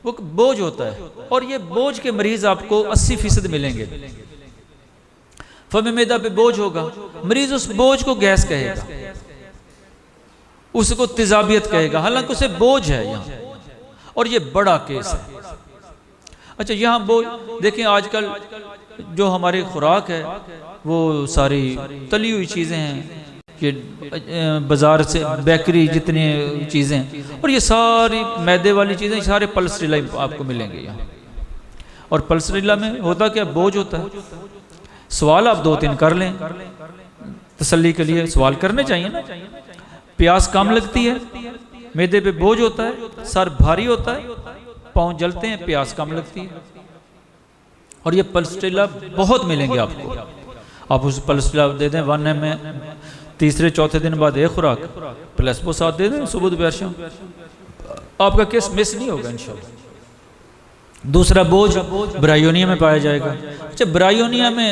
वो बोझ होता है, और ये बोझ के मरीज आपको 80% मिलेंगे। फम मैदा पे बोझ होगा, मरीज उस बोझ को गैस कहेगा, उसको तेजाबियत कहेगा, हालांकि उसे बोझ है यहाँ, और ये बड़ा केस है। अच्छा, यहाँ बोझ देखें, आजकल जो हमारी खुराक है वो सारी तली हुई चीज़ें हैं, ये बाज़ार से बेकरी जितनी चीज़ें, और ये सारी मैदे वाली चीज़ें, सारे पल्सरीला आपको मिलेंगे यहाँ। और पल्सरीला में होता क्या, बोझ होता है। सवाल आप 2-3 कर लें, तसल्ली के लिए सवाल करने चाहिए ना। प्यास कम लगती है, मैदे पे बोझ होता है, सर भारी होता है, पाँव जलते हैं, प्यास कम लगती है। और ये पल्सरीला बहुत मिलेंगे आपको। आप उस पल्सरीला दे दें 1 में, तीसरे चौथे दिन बाद एक खुराक प्लस वो 7 दे दें, सुबह दोपहर शाम, आपका केस मिस नहीं होगा इंशाल्लाह। दूसरा बोझ ब्रायोनिया में पाया जाएगा। अच्छा, ब्रायोनिया में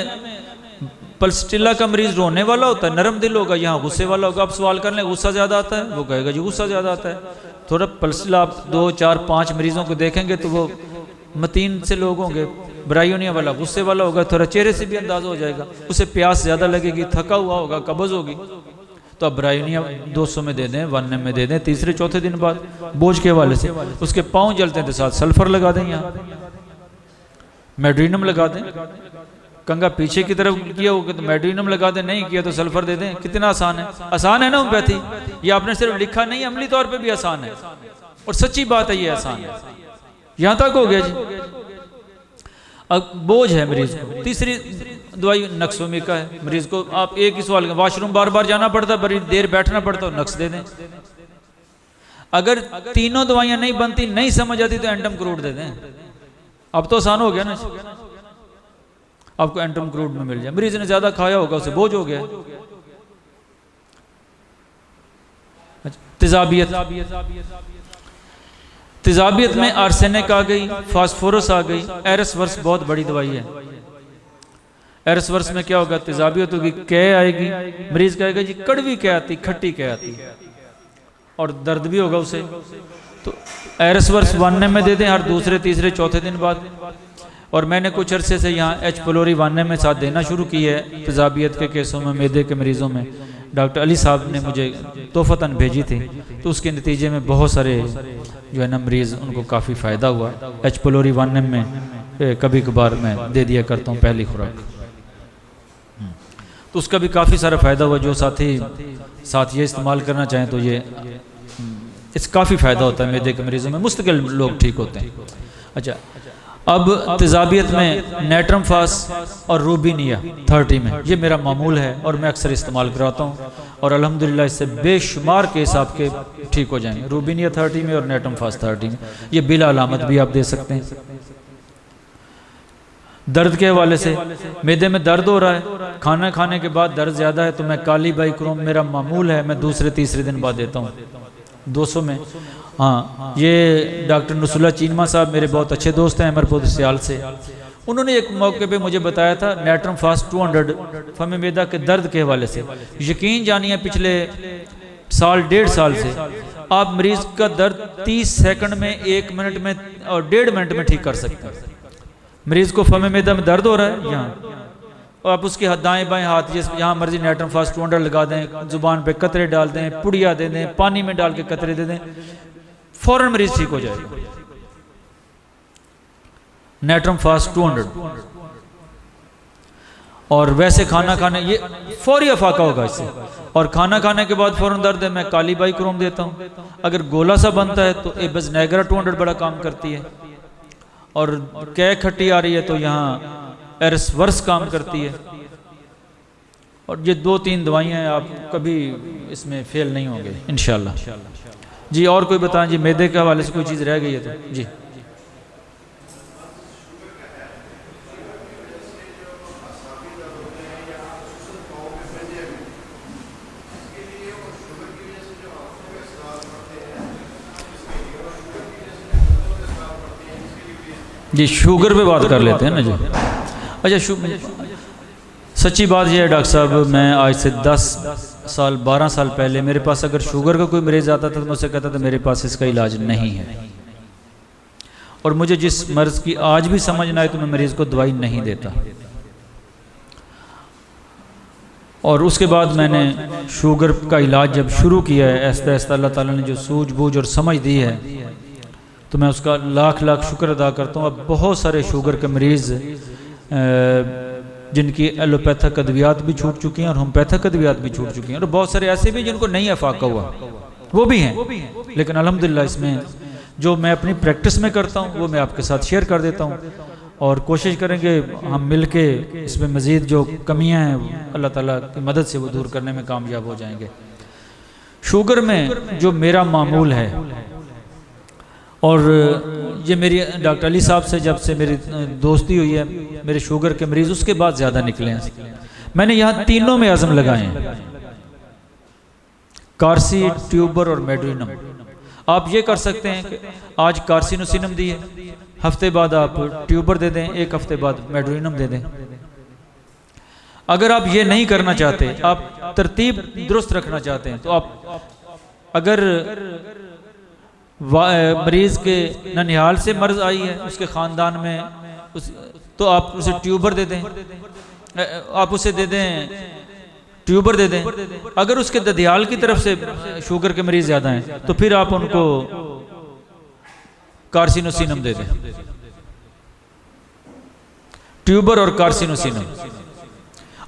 पल्सटीला का मरीज रोने वाला होता है, नरम दिल होगा, यहाँ गुस्से वाला होगा। आप सवाल कर लें गुस्सा ज़्यादा आता है, वो कहेगा जी गुस्सा ज़्यादा आता है। थोड़ा पल्सटीला आप 2, 4, 5 मरीजों को देखेंगे तो वो मतीन से लोग होंगे, ब्रायोनिया वाला गुस्से वाला होगा, थोड़ा चेहरे से भी अंदाजा हो जाएगा, उसे प्यास ज़्यादा लगेगी, थका हुआ होगा, कब्ज़ होगी। तो आप ब्रायोनिया 200 में दे दें, 1 में दे दें, तीसरे चौथे दिन बाद बोझ के हवाले से। उसके पाँव जलते हैं तो साथ सल्फ़र लगा दें, यहाँ मेड्रीनम लगा दें। कंगा पीछे की तरफ किया होगा तो मेड्रीनम लगा दें, नहीं किया तो सल्फ़र दे दें। कितना आसान है, आसान है ना होम्योपैथी। ये आपने सिर्फ लिखा नहीं, अमली तौर पर भी आसान है, और सच्ची बात है, ये आसान है। यहाँ तक हो गया जी। अब बोझ है मरीज को। तीसरी दवाई नक्सोमिका है। मरीज को आप एक ही सवाल, वॉशरूम बार बार जाना पड़ता है, बड़ी देर बैठना पड़ता है, नक्स दे दें। अगर तीनों दवाइयां नहीं बनती, नहीं समझ आती तो एंटम क्रूड दे दें। अब तो आसान हो गया ना, आपको एंटम क्रूड में मिल जाए। मरीज ने ज्यादा खाया होगा, उसे बोझ हो गया। तेजाबियत, तेजाबियत में आर्सेनिक आ गई, फास्फोरस आ गई, एरसवर्स बहुत बड़ी दवाई है। एरसवर्स में क्या होगा, तेजाबियत होगी, कै आएगी, मरीज कहेगा जी कड़वी कै आती, खट्टी कै आती, और दर्द भी होगा उसे। तो एरसवर्स 1 में दे दें हर दूसरे तीसरे चौथे दिन बाद। और मैंने कुछ अरसे से यहाँ H. pylori 1 में साथ देना शुरू की है तेजाबियत के केसों में, मैदे के मरीजों में। डॉक्टर अली साहब ने मुझे तोहफ़तन भेजी थी, तो उसके नतीजे में बहुत सारे जो है ना मरीज़ उनको काफ़ी फ़ायदा हुआ। H pylori 1M में कभी कभार मैं दे दिया करता हूँ पहली खुराक, तो उसका भी काफ़ी सारा फ़ायदा हुआ। जो साथ ये इस्तेमाल करना चाहें तो ये इससे काफ़ी फ़ायदा होता है मैदे के मरीज़ों में, मुस्तकिल लोग ठीक होते हैं। अच्छा, अब तेज़ाबियत में नेट्रम फास और रूबीनिया 30 में ये मेरा मामूल है और मैं अक्सर इस्तेमाल कराता हूँ और अल्हम्दुलिल्लाह इससे बेशुमार केस आपके ठीक हो जाएंगे। रूबीनिया 30 में और नेट्रम फास 30 में, ये बिला अलामत भी आप दे सकते हैं। दर्द के हवाले से मैदे में दर्द हो रहा है, खाना खाने के बाद दर्द ज़्यादा है, तो मैं काली बाइक्रोम मेरा मामूल है, मैं दूसरे तीसरे दिन बाद देता हूँ 200 में। हाँ, ये डॉक्टर नुसुल्ला चीनमा साहब मेरे बहुत अच्छे दोस्त हैं अमरपुर सियाल से, उन्होंने एक मौके पे मुझे बताया था नेट्रम फास्ट 200 फम मैदा के दर्द के हवाले से। यकीन जानिए पिछले साल 1.5 साल से आप मरीज़ का दर्द 30 सेकंड में, 1 मिनट में और 1.5 मिनट में ठीक कर सकते हैं। मरीज़ को फम मैदा में दर्द हो रहा है यहाँ, और आप उसके दाएं बाएं हाथ जिस यहाँ मर्जी नेट्रम फास्ट 200 लगा दें, ज़ुबान पे कतरे डाल दें, पुड़िया दे दें, पानी में डाल के कतरे दे दें, फ़ौरन मरीज़ ठीक हो जाएगा। Natrum fast 200। और वैसे खाना खाने ये फौरी अफाका होगा इससे, और खाना खाने के बाद फ़ौरन दर्द है, मैं काली बाइक्रोम देता हूँ। अगर गोला सा बनता है तो एबस नैगरा 200 बड़ा काम करती है, और कै खट्टी आ रही है तो यहाँ एरस वर्स काम करती है। और ये 2-3 दवाइयाँ हैं, आप कभी इसमें फेल नहीं होंगे इंशाल्लाह। जी और कोई बताएं जी, मैदे के हवाले से कोई चीज़ रह गई है तो जी। जी शुगर पे बात कर लेते हैं ना जी। अच्छा, सच्ची बात यह है डॉक्टर साहब, मैं आज से 10 साल 12 साल पहले मेरे पास अगर शुगर का कोई मरीज़ आता था तो मैं उससे कहता था मेरे पास इसका इलाज नहीं है, और मुझे जिस मर्ज़ की आज भी समझ ना आए तो मैं मरीज़ को दवाई नहीं देता। और उसके बाद मैंने शुगर का इलाज जब शुरू किया है, ऐसा ऐसा अल्लाह ताला ने जो सूझबूझ और समझ दी है, तो मैं उसका लाख लाख शुक्र अदा करता हूँ। अब बहुत सारे शुगर के मरीज़ जिनकी एलोपैथिक अद्वियात भी छूट चुकी हैं और होम्योपैथिक अद्वियात भी छूट चुकी हैं, और बहुत सारे ऐसे भी जिनको नहीं अफाका हुआ वो भी हैं। लेकिन अल्हम्दुलिल्लाह इसमें जो मैं अपनी प्रैक्टिस में करता हूँ वो मैं आपके साथ शेयर कर देता हूँ, और कोशिश करेंगे हम मिल के इसमें मज़ीद जो कमियाँ हैं अल्लाह ताला की मदद से वो दूर करने में कामयाब हो जाएंगे। शुगर में जो मेरा मामूल है, और ये मेरी डॉक्टर अली साहब से जब से मेरी दोस्ती हुई है, मेरे शुगर के मरीज़ उसके बाद ज़्यादा निकले हैं। मैंने यहाँ तीनों में आज़म लगाए हैं, कार्सी, ट्यूबर और मेड्रिनम। आप ये कर सकते हैं कि आज कार्सिनोसिनम दी है, हफ्ते बाद आप ट्यूबर दे दें, 1 हफ्ते बाद मेड्रिनम दे दें। अगर आप ये नहीं करना चाहते, आप तरतीब दुरुस्त रखना चाहते हैं, तो आप अगर मरीज़ के ननिहाल से मर्ज आई है उसके ख़ानदान में तो आप उसे ट्यूबर दे दें, आप उसे दे दें ट्यूबर दे दें। अगर उसके ददियाल की तरफ से शुगर के मरीज़ ज़्यादा हैं तो फिर आप उनको कार्सिनोसिनम दे दें, ट्यूबर और कार्सिनोसिनम।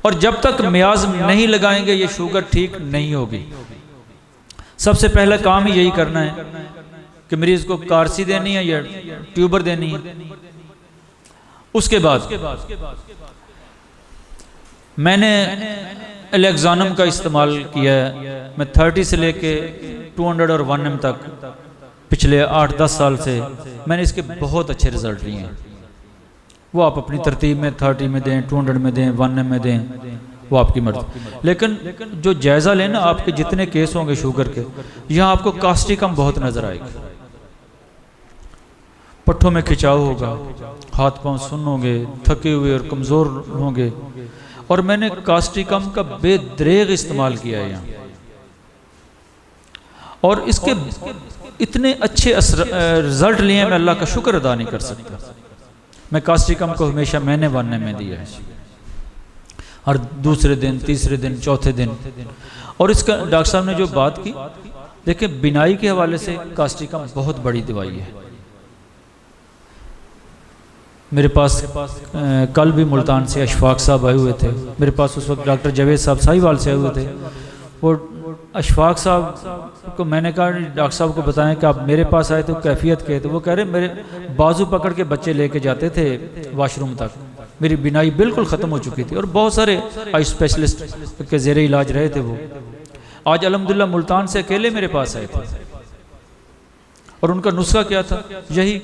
और जब तक म्याज नहीं लगाएंगे ये शुगर ठीक नहीं होगी। सबसे पहला काम ही यही करना है कि मरीज को कार्सी देनी है या ट्यूबर देनी है। उसके बाद मैंने एलेक्सानम का इस्तेमाल किया है। मैं 30 से लेके 200 और 1M तक पिछले 8-10 साल से मैंने इसके बहुत अच्छे रिजल्ट लिए हैं। वो आप अपनी तरतीब में 30 में दें, 200 में दें, 1M में दें, वो आपकी मर्जी। लेकिन जो जायज़ा लेना आपके जितने केस होंगे शुगर के, यहाँ आपको कास्टिकम बहुत नज़र आएगी। पट्ठों में खिंचाव होगा, हाथ पांव सुन्न होंगे, थके हुए और कमज़ोर होंगे। और मैंने कास्टिकम का बेदरेग इस्तेमाल किया है यहाँ, और इसके इतने अच्छे रिजल्ट लिए मैं अल्लाह का शुक्र अदा नहीं कर सकता। मैं कास्टिकम को हमेशा मैंने 1M में दिया है। हर दूसरे दिन, तीसरे दिन, चौथे दिन। और इसका डॉक्टर साहब ने जो बात की, देखिए बिनाई के हवाले से कास्टिकम बहुत बड़ी दवाई है। मेरे पास कल भी मुल्तान से अशफाक साहब आए हुए थे, मेरे पास उस वक्त डॉक्टर जावेद साहब साहिवाल से आए हुए थे। वो अशफाक साहब को मैंने कहा डॉक्टर साहब को बताएं कि आप मेरे पास आए तो कैफियत के, तो वो कह रहे मेरे बाजू पकड़ के बच्चे लेके जाते थे वाशरूम तक, मेरी बिनाई बिल्कुल ख़त्म हो चुकी थी। और बहुत सारे आई स्पेशलिस्ट के ज़ेरे इलाज रहे थे वो। आज अल्हम्दुलिल्लाह मुल्तान से अकेले मेरे पास आए थे, और उनका नुस्खा क्या था, यही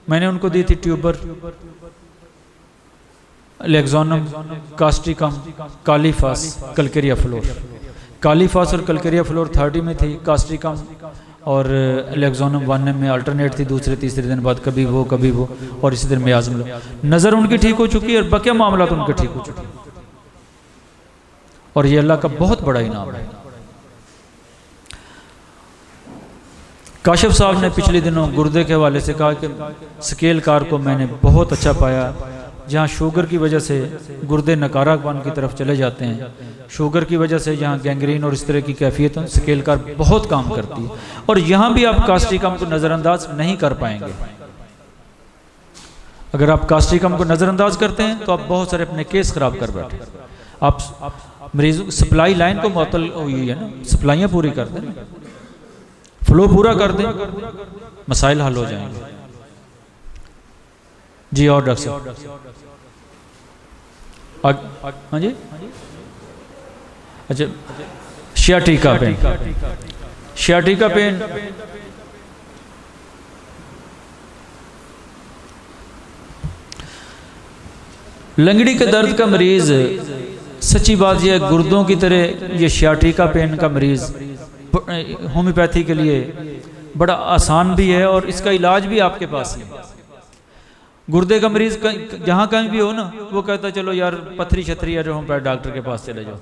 मैंने उनको दी थी ट्यूबर, लेक्सोनम, कास्टिकम, कालीफास, कलकेरिया फ्लोर। कालीफास और कलकेरिया फ्लोर 30 में थी, कास्टिकम और लेक्सोनम 1 में अल्टरनेट थी, दूसरे तीसरे दिन बाद कभी वो, और इसी दिन मियाज़म लो। नज़र उनकी ठीक हो चुकी है और बकिया मामला तो उनके ठीक हो चुके हैं, और ये अल्लाह का बहुत बड़ा इनाम है। काशिफ साहब ने पिछले दिनों गुर्दे के हवाले से कहा कि स्केल कार को मैंने बहुत अच्छा पाया, जहाँ शुगर की वजह से गुर्दे नकारापन की तरफ चले जाते हैं, शुगर की वजह से जहाँ गैंग्रीन और इस तरह की कैफियत है, स्केल कार बहुत काम करती है। और यहाँ भी आप कास्टिकम को नज़रअंदाज नहीं कर पाएंगे। अगर आप कास्टिकम को नज़रअंदाज करते हैं तो आप बहुत सारे अपने केस खराब कर बैठे। आप मरीजों सप्लाई लाइन को मुअत्तल हुई है ना, सप्लाइयाँ पूरी कर दें, फ्लो पूरा कर दें, मसाइल हल हो जाएंगे। जी और डॉक्टर साहब, हाँ जी, अच्छा शियाटिका पेन, शियाटिका पेन लंगड़ी के दर्द का मरीज, सच्ची बात यह गुर्दों की तरह ये शियाटिका पेन का मरीज होम्योपैथी के लिए बड़ा आसान भी है, और इसका इलाज भी आपके पास है। गुर्दे का मरीज जहाँ कहीं भी हो ना, वो कहता चलो यार पथरी छतरी है, होम्योपैथ डॉक्टर के पास चले जाओ।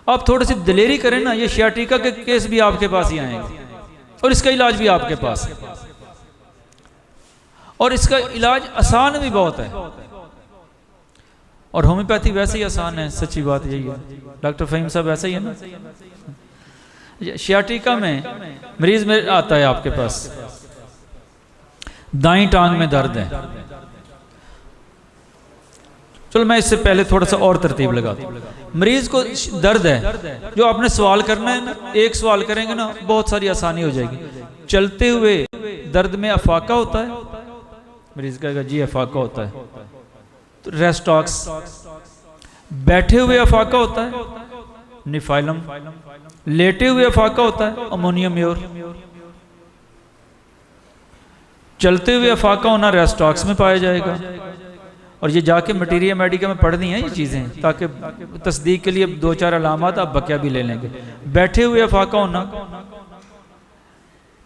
आप थोड़ी सी दिलेरी करें ना, ये शियाटिका के केस भी आपके पास ही आएंगे, और इसका इलाज भी आपके पास है, और इसका इलाज आसान भी बहुत है। और होम्योपैथी वैसे ही आसान है, सच्ची बात यही है। डॉक्टर फहीम साहब ऐसा ही है ना। शियाटिका में मरीज में आता है आपके पास, दाईं टांग में दर्द है। चलो मैं इससे पहले थोड़ा सा और तरतीब लगाता हूँ। मरीज को दर्द है, जो आपने सवाल करना है ना, एक सवाल करेंगे ना बहुत सारी आसानी हो जाएगी। चलते हुए दर्द में अफाका होता है, मरीज कहेगा जी अफाका होता है, तो रेस्टॉक्स। बैठे हुए अफाका होता है, निफाइलम। लेटे हुए अफाका होता है, अमोनियम म्योर। चलते हुए अफाका होना रेस्टॉक्स में पाया जाएगा। और ये जाके मटीरियल मेडिका में पढ़नी है ये चीज़ें, ताकि तस्दीक के लिए 2-4 अलामात आप बकिया भी ले लेंगे। बैठे हुए अफाका होना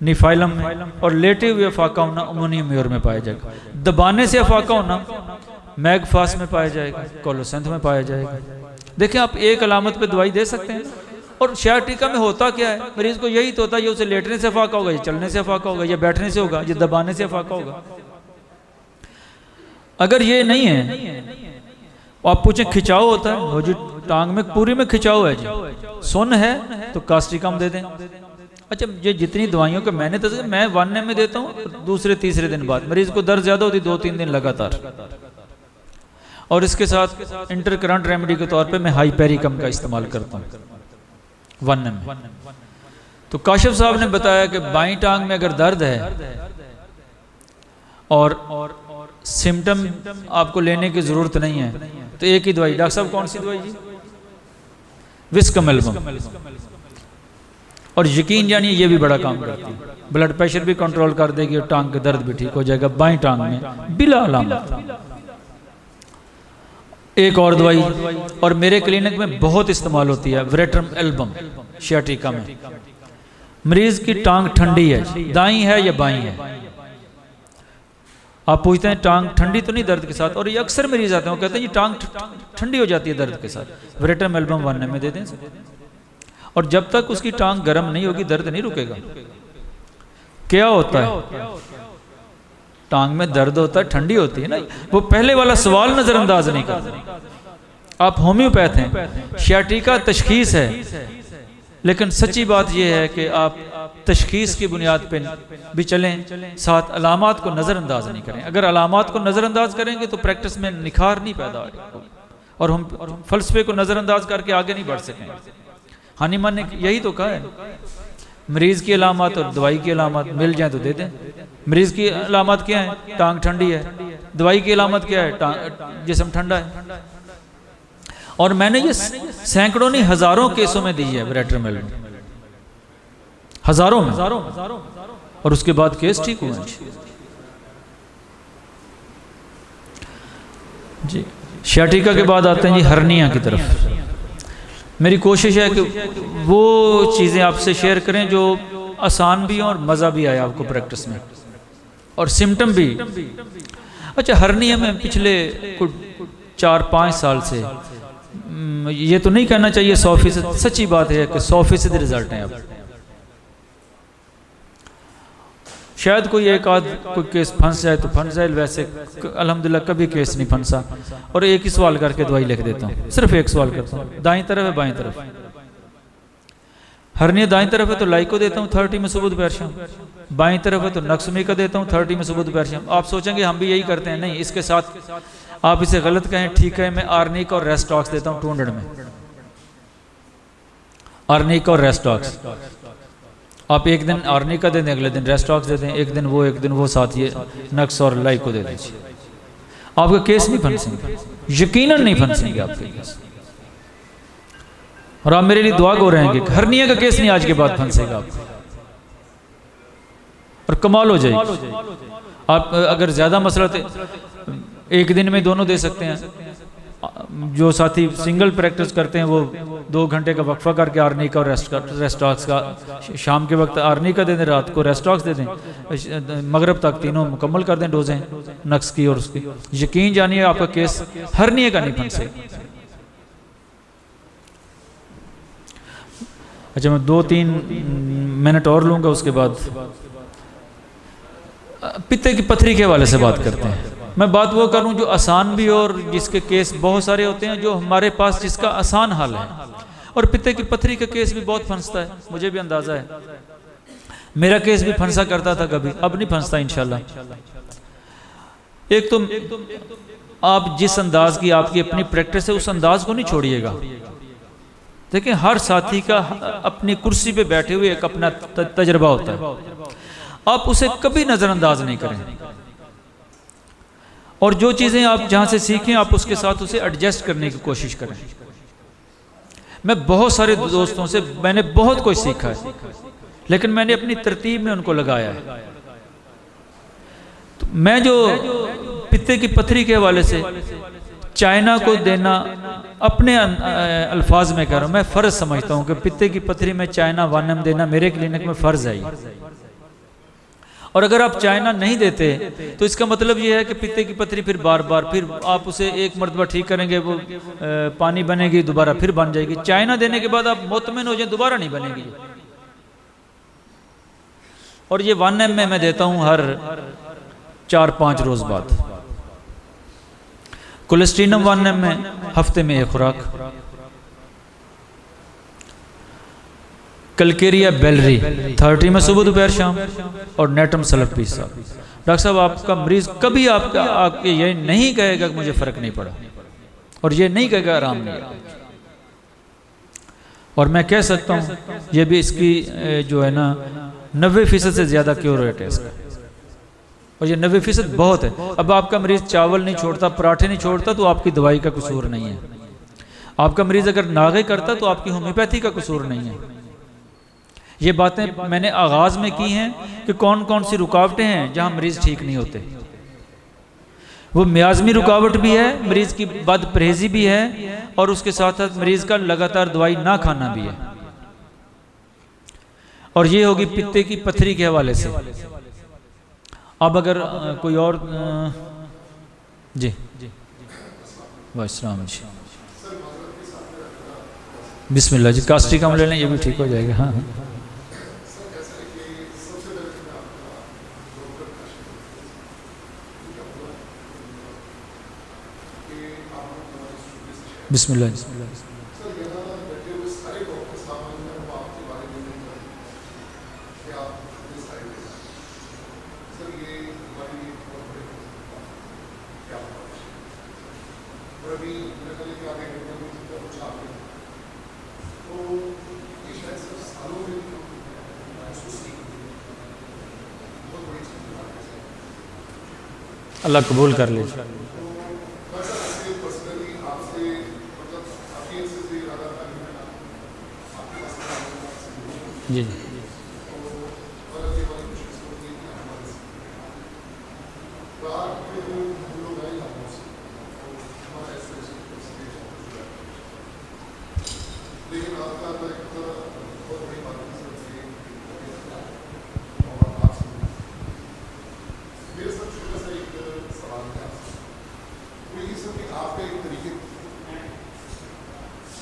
निफाइलम में, और लेटे हुए अफाका होना अमोनियम म्योर में पाया जाएगा। दबाने से अफाका होना मैगफास में पाया जाएगा, कोलोसेंथ में पाया जाएगा। देखिए आप एक अलामत पे दवाई दे सकते हैं। और शियाटिका में होता क्या है, मरीज को यही तो होता है, ये उसे लेटने से अफाका होगा, ये चलने से अफाका होगा, ये बैठने से होगा, ये दबाने से अफाका होगा। अगर ये नहीं है, आप पूछें खिंचाव होता है, वो जी टांग में पूरी में खिंचाव है जी, सुन है तो कास्टिकम दे दें। अच्छा ये जितनी दवाइयों के मैंने तो मैं 1 में देता हूँ, दूसरे तीसरे दिन बाद मरीज को दर्द ज्यादा होती 2-3 दिन लगातार। और इसके साथ इंटर करंट रेमेडी के तौर पे मैं हाइपेरिकम का इस्तेमाल करता हूँ 1 में। तो काशिफ साहब ने बताया कि बाईं टांग में अगर दर्द है और सिम्टम आपको लेने की जरूरत नहीं है, तो एक ही दवाई। डॉक्टर साहब कौन सी दवाई जी? Viscum album. और यकीन जानिए ये भी बड़ा काम करती है, ब्लड प्रेशर भी कंट्रोल कर देगी और टांग का दर्द भी ठीक हो जाएगा बाईं टांग में बिला अलामत। एक और दवाई और मेरे क्लिनिक में बहुत इस्तेमाल होती है, वेरेट्रम एल्बम शियाटिका में। मरीज की टांग ठंडी है, दाईं है या बाईं है, आप पूछते हैं टांग ठंडी तो नहीं दर्द के साथ, और ये अक्सर मरीज आते हैं वो कहते हैं ये टांग ठंडी हो जाती है दर्द के साथ, वेरेट्रम एल्बम 1 में दे दें। और जब तक उसकी टांग गर्म नहीं होगी दर्द नहीं रुकेगा। क्या होता है, टांग में दर्द होता है, ठंडी होती है ना, वो पहले वाला सवाल नजरअंदाज नहीं करता। आप होम्योपैथ हैं, शियाटिका तशखीस है, लेकिन सच्ची बात यह है कि आप तशखीस की बुनियाद पर भी चलें, साथ अलामात को नज़रअंदाज नहीं करें। अगर अलामात को नज़रअंदाज करेंगे तो प्रैक्टिस में निखार नहीं पैदा होगा और हम फलसफे को नज़रअंदाज करके आगे नहीं बढ़ सकेंगे। हानीमन ने यही तो कहा है, मरीज़ की अलामत और दवाई की अलामत मिल जाए तो दे दें। मरीज़ की अलामत क्या है? टांग ठंडी है। दवाई की अलामत क्या है? जिस्म ठंडा है। और मैंने ये सैकड़ों नहीं हज़ारों केसों में दी है ब्रेट्रामेल, हज़ारों में, और उसके बाद केस ठीक हुआ जी। शियाटिका के बाद आते हैं जी हर्निया की तरफ। मेरी कोशिश है कि वो चीज़ें आपसे शेयर करें जो आसान भी हों और मज़ा भी आए आपको प्रैक्टिस में, और सिम्टम भी। अच्छा, हर्निया में पिछले 4-5 साल से, ये तो नहीं कहना चाहिए 100%, सच्ची बात है कि 100% रिजल्ट हैं। अब शायद कोई एक आध कोई केस फंस जाए तो फंस जाए, वैसे अल्हम्दुलिल्लाह कभी केस नहीं फंसा। और एक ही सवाल करके दवाई लिख देता हूँ, सिर्फ एक सवाल करता हूँ, दाईं तरफ है बाईं तरफ? हर्निया दाईं तरफ है तो लाइको देता हूँ 30 में सुबह दोपहर शाम, बाईं तरफ है तो नक्समी का देता हूँ 30 में सुबह दोपहर शाम। आप सोचेंगे हम भी यही करते हैं, नहीं, इसके साथ आप इसे गलत कहें, ठीक है, मैं आर्निक और रेस्टॉक्स देता हूँ 200 में, आर्निक और रेस्टॉक्स। आप एक दिन आर्निक का दे दें, अगले दिन रेस्टॉक्स दे दें, एक दिन वो साथ ये नक्स और लाइको दे दीजिए। आपका केस नहीं फंसेंगे, यकीनन नहीं फंसेंगे आपके केस। और आप मेरे लिए दुआ को रहेंगे, हर्निया का केस नहीं आज के बाद फंसेगा आपको, और कमाल हो जाएगी। आप अगर ज्यादा मसला एक दिन में दोनों दे सकते हैं। जो साथी सिंगल प्रैक्टिस करते हैं वो 2 घंटे का वक्फा करके आर्निक और रेस्टॉक्स का, शाम के वक्त आर्निक का दे दें, रात को रेस्टॉक्स दे दें, मगरब तक तीनों मुकम्मल कर दें डोजें नक्स की और उसकी। यकीन जानिए आपका केस हर्निया का नहीं फंसे। अच्छा, मैं 2-3 मिनट और लूँगा, उसके बाद पित्ते की पथरी के हवाले से बात करते हैं। मैं बात वो करूं जो आसान भी हो और जिसके केस बहुत सारे होते हैं, जो हमारे पास जिसका आसान हल है। और पित्ते की पथरी का केस भी बहुत फंसता है, मुझे भी अंदाजा है। मेरा केस भी फंसा करता था कभी, अब नहीं फंसता इंशाल्लाह। एक तो आप जिस अंदाज की आपकी अपनी प्रैक्टिस है, उस अंदाज को नहीं छोड़िएगा। देखिए, हर साथी का अपनी कुर्सी पे बैठे हुए एक अपना तजर्बा होता है, आप उसे कभी नजरअंदाज नहीं करें। और जो चीज़ें आप जहाँ से सीखें, आप उसके साथ उसे एडजस्ट करने की कोशिश करें। मैं बहुत सारे दोस्तों से मैंने बहुत कुछ सीखा है, लेकिन मैंने अपनी तरतीब में उनको लगाया है। तो मैं जो पित्ते की पथरी के हवाले से चाइना को देना, अपने अल्फाज में कह रहा हूँ, मैं फ़र्ज समझता हूँ कि पित्ते की पथरी में चाइना 1M देना मेरे क्लिनिक में फ़र्ज है। और अगर आप चाइना नहीं देते तो इसका मतलब ये है कि पित्ते की पथरी फिर बार बार, फिर आप उसे एक मरतबा ठीक करेंगे, वो पानी बनेगी, दोबारा फिर बन जाएगी। चाइना देने के बाद आप मुतमिन हो जाए, दोबारा नहीं बनेगी। और ये 1M में मैं देता हूँ हर 4-5 रोज बाद। कोलेस्ट्रीनम 1M में हफ्ते में 1 खुराक। कलकेरिया बेलरी 30 में सुबह दोपहर शाम, और नेटम सल्फ 20 साल। डॉक्टर साहब, आपका मरीज कभी आपके ये नहीं कहेगा कि मुझे फर्क नहीं पड़ा, और ये नहीं कहेगा आराम नहीं है। और मैं कह सकता हूँ ये भी इसकी जो है ना 90% से ज्यादा क्योर रेट है इसका, और ये 90% बहुत है। अब आपका मरीज चावल नहीं छोड़ता, पराठे नहीं छोड़ता, तो आपकी दवाई का कसूर नहीं है। आपका मरीज अगर नागे करता तो आपकी होम्योपैथी का कसूर नहीं है। ये बातें मैंने आगाज में की हैं कि कौन कौन सी रुकावटें हैं जहां मरीज ठीक नहीं होते। वो मियाज़मी रुकावट भी है, मरीज की बद परहेजी भी है, और उसके साथ साथ मरीज का लगातार दवाई ना खाना भी है। और ये होगी पित्ते की पथरी के हवाले से। अब अगर कोई और जी वालेकुम जी, बिस्मिल्लाह जी, कास्टिक हम ले लें, ये भी ठीक हो जाएगा। हाँ, बिस्मिल्लाह। अल्लाह कबूल कर ले। जी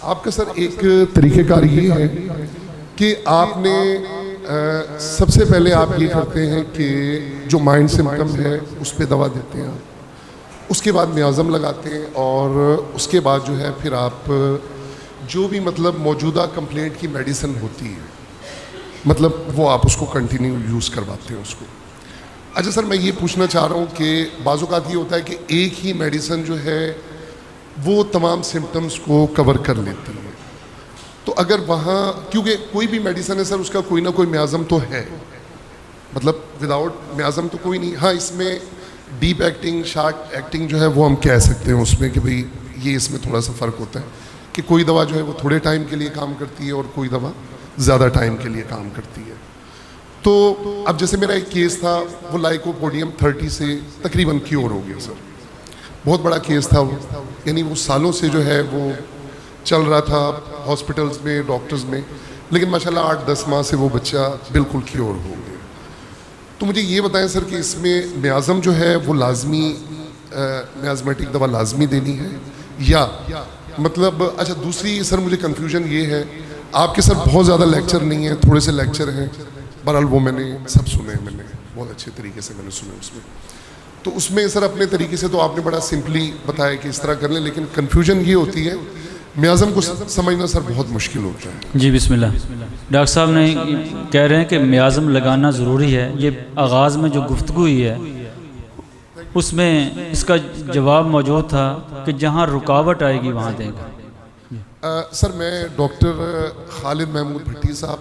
आपका सर एक तरीक़ेकार ये है कि आपने सबसे पहले आप ये करते हैं कि जो माइंड सिम्पटम है उस पर दवा देते हैं, उसके बाद म्याज़म लगाते हैं और उसके बाद जो है फिर आप जो भी मतलब मौजूदा कंप्लेंट की मेडिसिन होती है मतलब वो आप उसको कंटिन्यू यूज़ करवाते हैं उसको। अच्छा सर, मैं ये पूछना चाह रहा हूँ कि बाज़ औक़ात ये होता है कि एक ही मेडिसिन जो है वो तमाम सिम्टम्स को कवर कर लेती है, तो अगर वहाँ क्योंकि कोई भी मेडिसिन है सर उसका कोई ना कोई म्याज़म तो है, मतलब विदाउट म्याज़म तो कोई नहीं। हाँ, इसमें डीप एक्टिंग शार्ट एक्टिंग जो है वो हम कह सकते हैं उसमें कि भाई ये इसमें थोड़ा सा फ़र्क होता है कि कोई दवा जो है वो थोड़े टाइम के लिए काम करती है और कोई दवा ज़्यादा टाइम के लिए काम करती है। तो अब जैसे मेरा एक केस था वो लाइकोपोडियम 30 से तकरीबन क्योर हो गया सर, बहुत बड़ा केस था वो, यानी वो सालों से जो है वो चल रहा था हॉस्पिटल्स में डॉक्टर्स में, लेकिन माशाल्लाह 8-10 माह से वो बच्चा बिल्कुल क्योर हो गया। तो मुझे ये बताएं सर कि इसमें म्याज़म जो है वो लाजमी म्याज़मेटिक दवा लाजमी देनी है या मतलब अच्छा दूसरी सर मुझे कन्फ्यूजन ये है, आपके सर बहुत ज़्यादा लेक्चर नहीं है, थोड़े से लेक्चर हैं, बहरहाल वो मैंने सब सुने, मैंने बहुत अच्छे तरीके से मैंने सुने उसमें, तो उसमें सर अपने तरीके से तो आपने बड़ा सिंपली बताया कि इस तरह कर लें, लेकिन कन्फ्यूजन ये होती है म्याज़म को समझना सर बहुत मुश्किल होता है। जी बिस्मिल्लाह। डॉक्टर साहब ने कह रहे हैं कि म्याज़म लगाना ज़रूरी है, ये आगाज़ में जो गुफ्तगू हुई है उसमें इसका जवाब मौजूद था कि जहाँ रुकावट आएगी वहाँ देगा। सर मैं डॉक्टर खालिद महमूद भट्टी साहब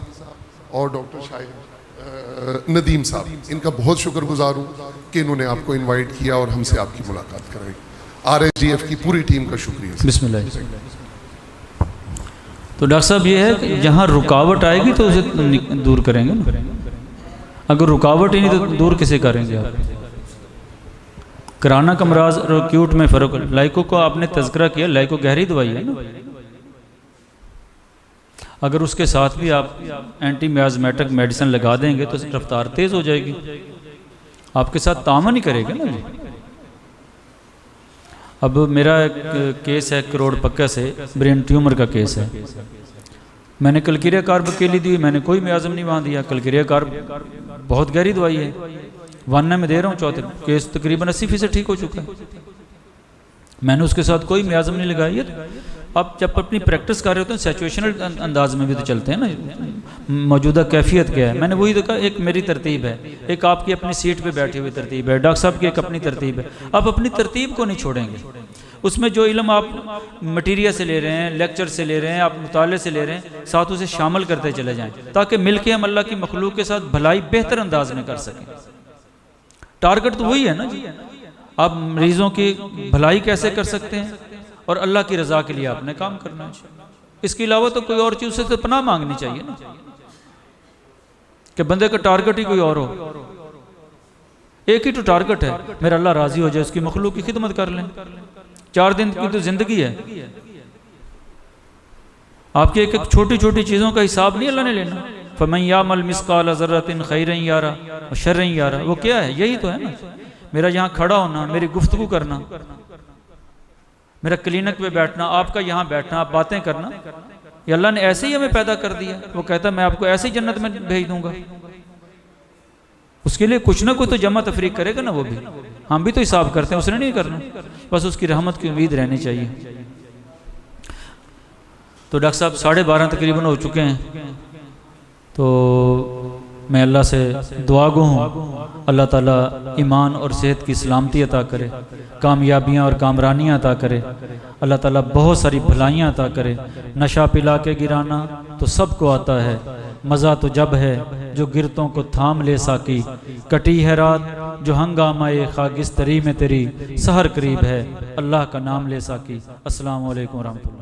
और डॉक्टर शाहिद नदीम साहब इनका बहुत शुक्रगुजार हूँ कि इन्होंने आपको इनवाइट किया और हमसे आपकी मुलाकात कराई। RSDF की पूरी टीम का शुक्रिया। बिस्मिल्लाह। तो डॉक्टर साहब ये है कि जहाँ रुकावट आएगी तो उसे दूर करेंगे ना, अगर रुकावट ही नहीं तो दूर कैसे करेंगे आप। कराना कमराज और एक्यूट में फ़र्क, लाइको को आपने तज़किरा किया, लाइको गहरी दवाई है ना, अगर उसके साथ भी आप एंटी म्याज़मेटिक मेडिसिन लगा देंगे तो रफ्तार तेज़ हो जाएगी, आपके साथ तामन ही करेगा ना जी। अब मेरा एक केस है करोड़ पक्का से, ब्रेन ट्यूमर का केस है, मैंने कलकिरिया कार्ब अकेली दी, मैंने कोई म्याज़म नहीं वहाँ दिया, कलकिरिया कार्ब बहुत गहरी दवाई है, 1 में दे रहा हूँ, चौथे केस तकरीबन 80% ठीक हो चुका है, मैंने उसके साथ कोई म्याज़म नहीं लगाई है। आप जब अपनी प्रैक्टिस कर रहे होते हैं सिचुएशनल अंदाज में भी तो चलते हैं ना, मौजूदा कैफियत क्या है, मैंने वही देखा, एक मेरी तरतीब है, एक आपकी अपनी सीट पे बैठी हुई तरतीब है, डॉक्टर साहब की एक अपनी तरतीब है, आप अपनी तरतीब को नहीं छोड़ेंगे, उसमें जो इल्म आप मटीरियल से ले रहे हैं, लेक्चर से ले रहे हैं, आप मुताले से ले रहे हैं, साथ उसे शामिल करते चले जाएँ ताकि मिल के हम अल्लाह की मखलूक के साथ भलाई बेहतर अंदाज में कर सकें। टारगेट तो वही है ना जी, आप मरीजों की भलाई कैसे कर सकते हैं और अल्लाह की रज़ा के लिए आपने काम करना है, इसके अलावा तो कोई और चीज़ से तो पनाह मांगनी चाहिए ना कि बंदे का टारगेट ही कोई और हो। एक ही तो टारगेट है, मेरा अल्लाह राजी हो जाए, उसकी मखलूक की खिदमत कर लें, 4 दिन की तो जिंदगी है, आपकी एक एक छोटी छोटी चीज़ों का हिसाब नहीं अल्लाह ने लेना। फमन यामल मिस्काल ज़र्रतिन खैरन यारा व शर्रन यारा, वो क्या है, यही तो है ना, मेरा यहाँ खड़ा होना, मेरी गुफ्तगू करना, मेरा क्लिनिक पे बैठना, आपका यहाँ बैठना, आप बातें करना, ये अल्लाह ने ऐसे ही हमें पैदा कर दिया। वो कहता है मैं आपको ऐसे ही जन्नत में भेज दूंगा, उसके लिए कुछ ना कुछ तो जमा तफरीक करेगा ना, वो भी, हम भी तो हिसाब करते हैं, उसने नहीं करना, बस उसकी रहमत की उम्मीद रहनी चाहिए। तो डॉक्टर साहब 12:30 तकरीबन हो चुके हैं, तो मैं अल्लाह से दुआ गो हूँ अल्लाह ताला ईमान और सेहत की सलामती अता करे, कामयाबियाँ और कामरानियाँ अता करे, अल्लाह ताला बहुत सारी भलाइयाँ अता करे। नशा पिला के गिराना तो सबको आता है, मज़ा तो जब है जो गिरतों को थाम ले साकी, कटी है रात जो हंगामाए खागिस्तरी में तेरी सहर करीब है, अल्लाह का नाम ले साकी। अस्सलामु अलैकुम रहमतुल्लाह।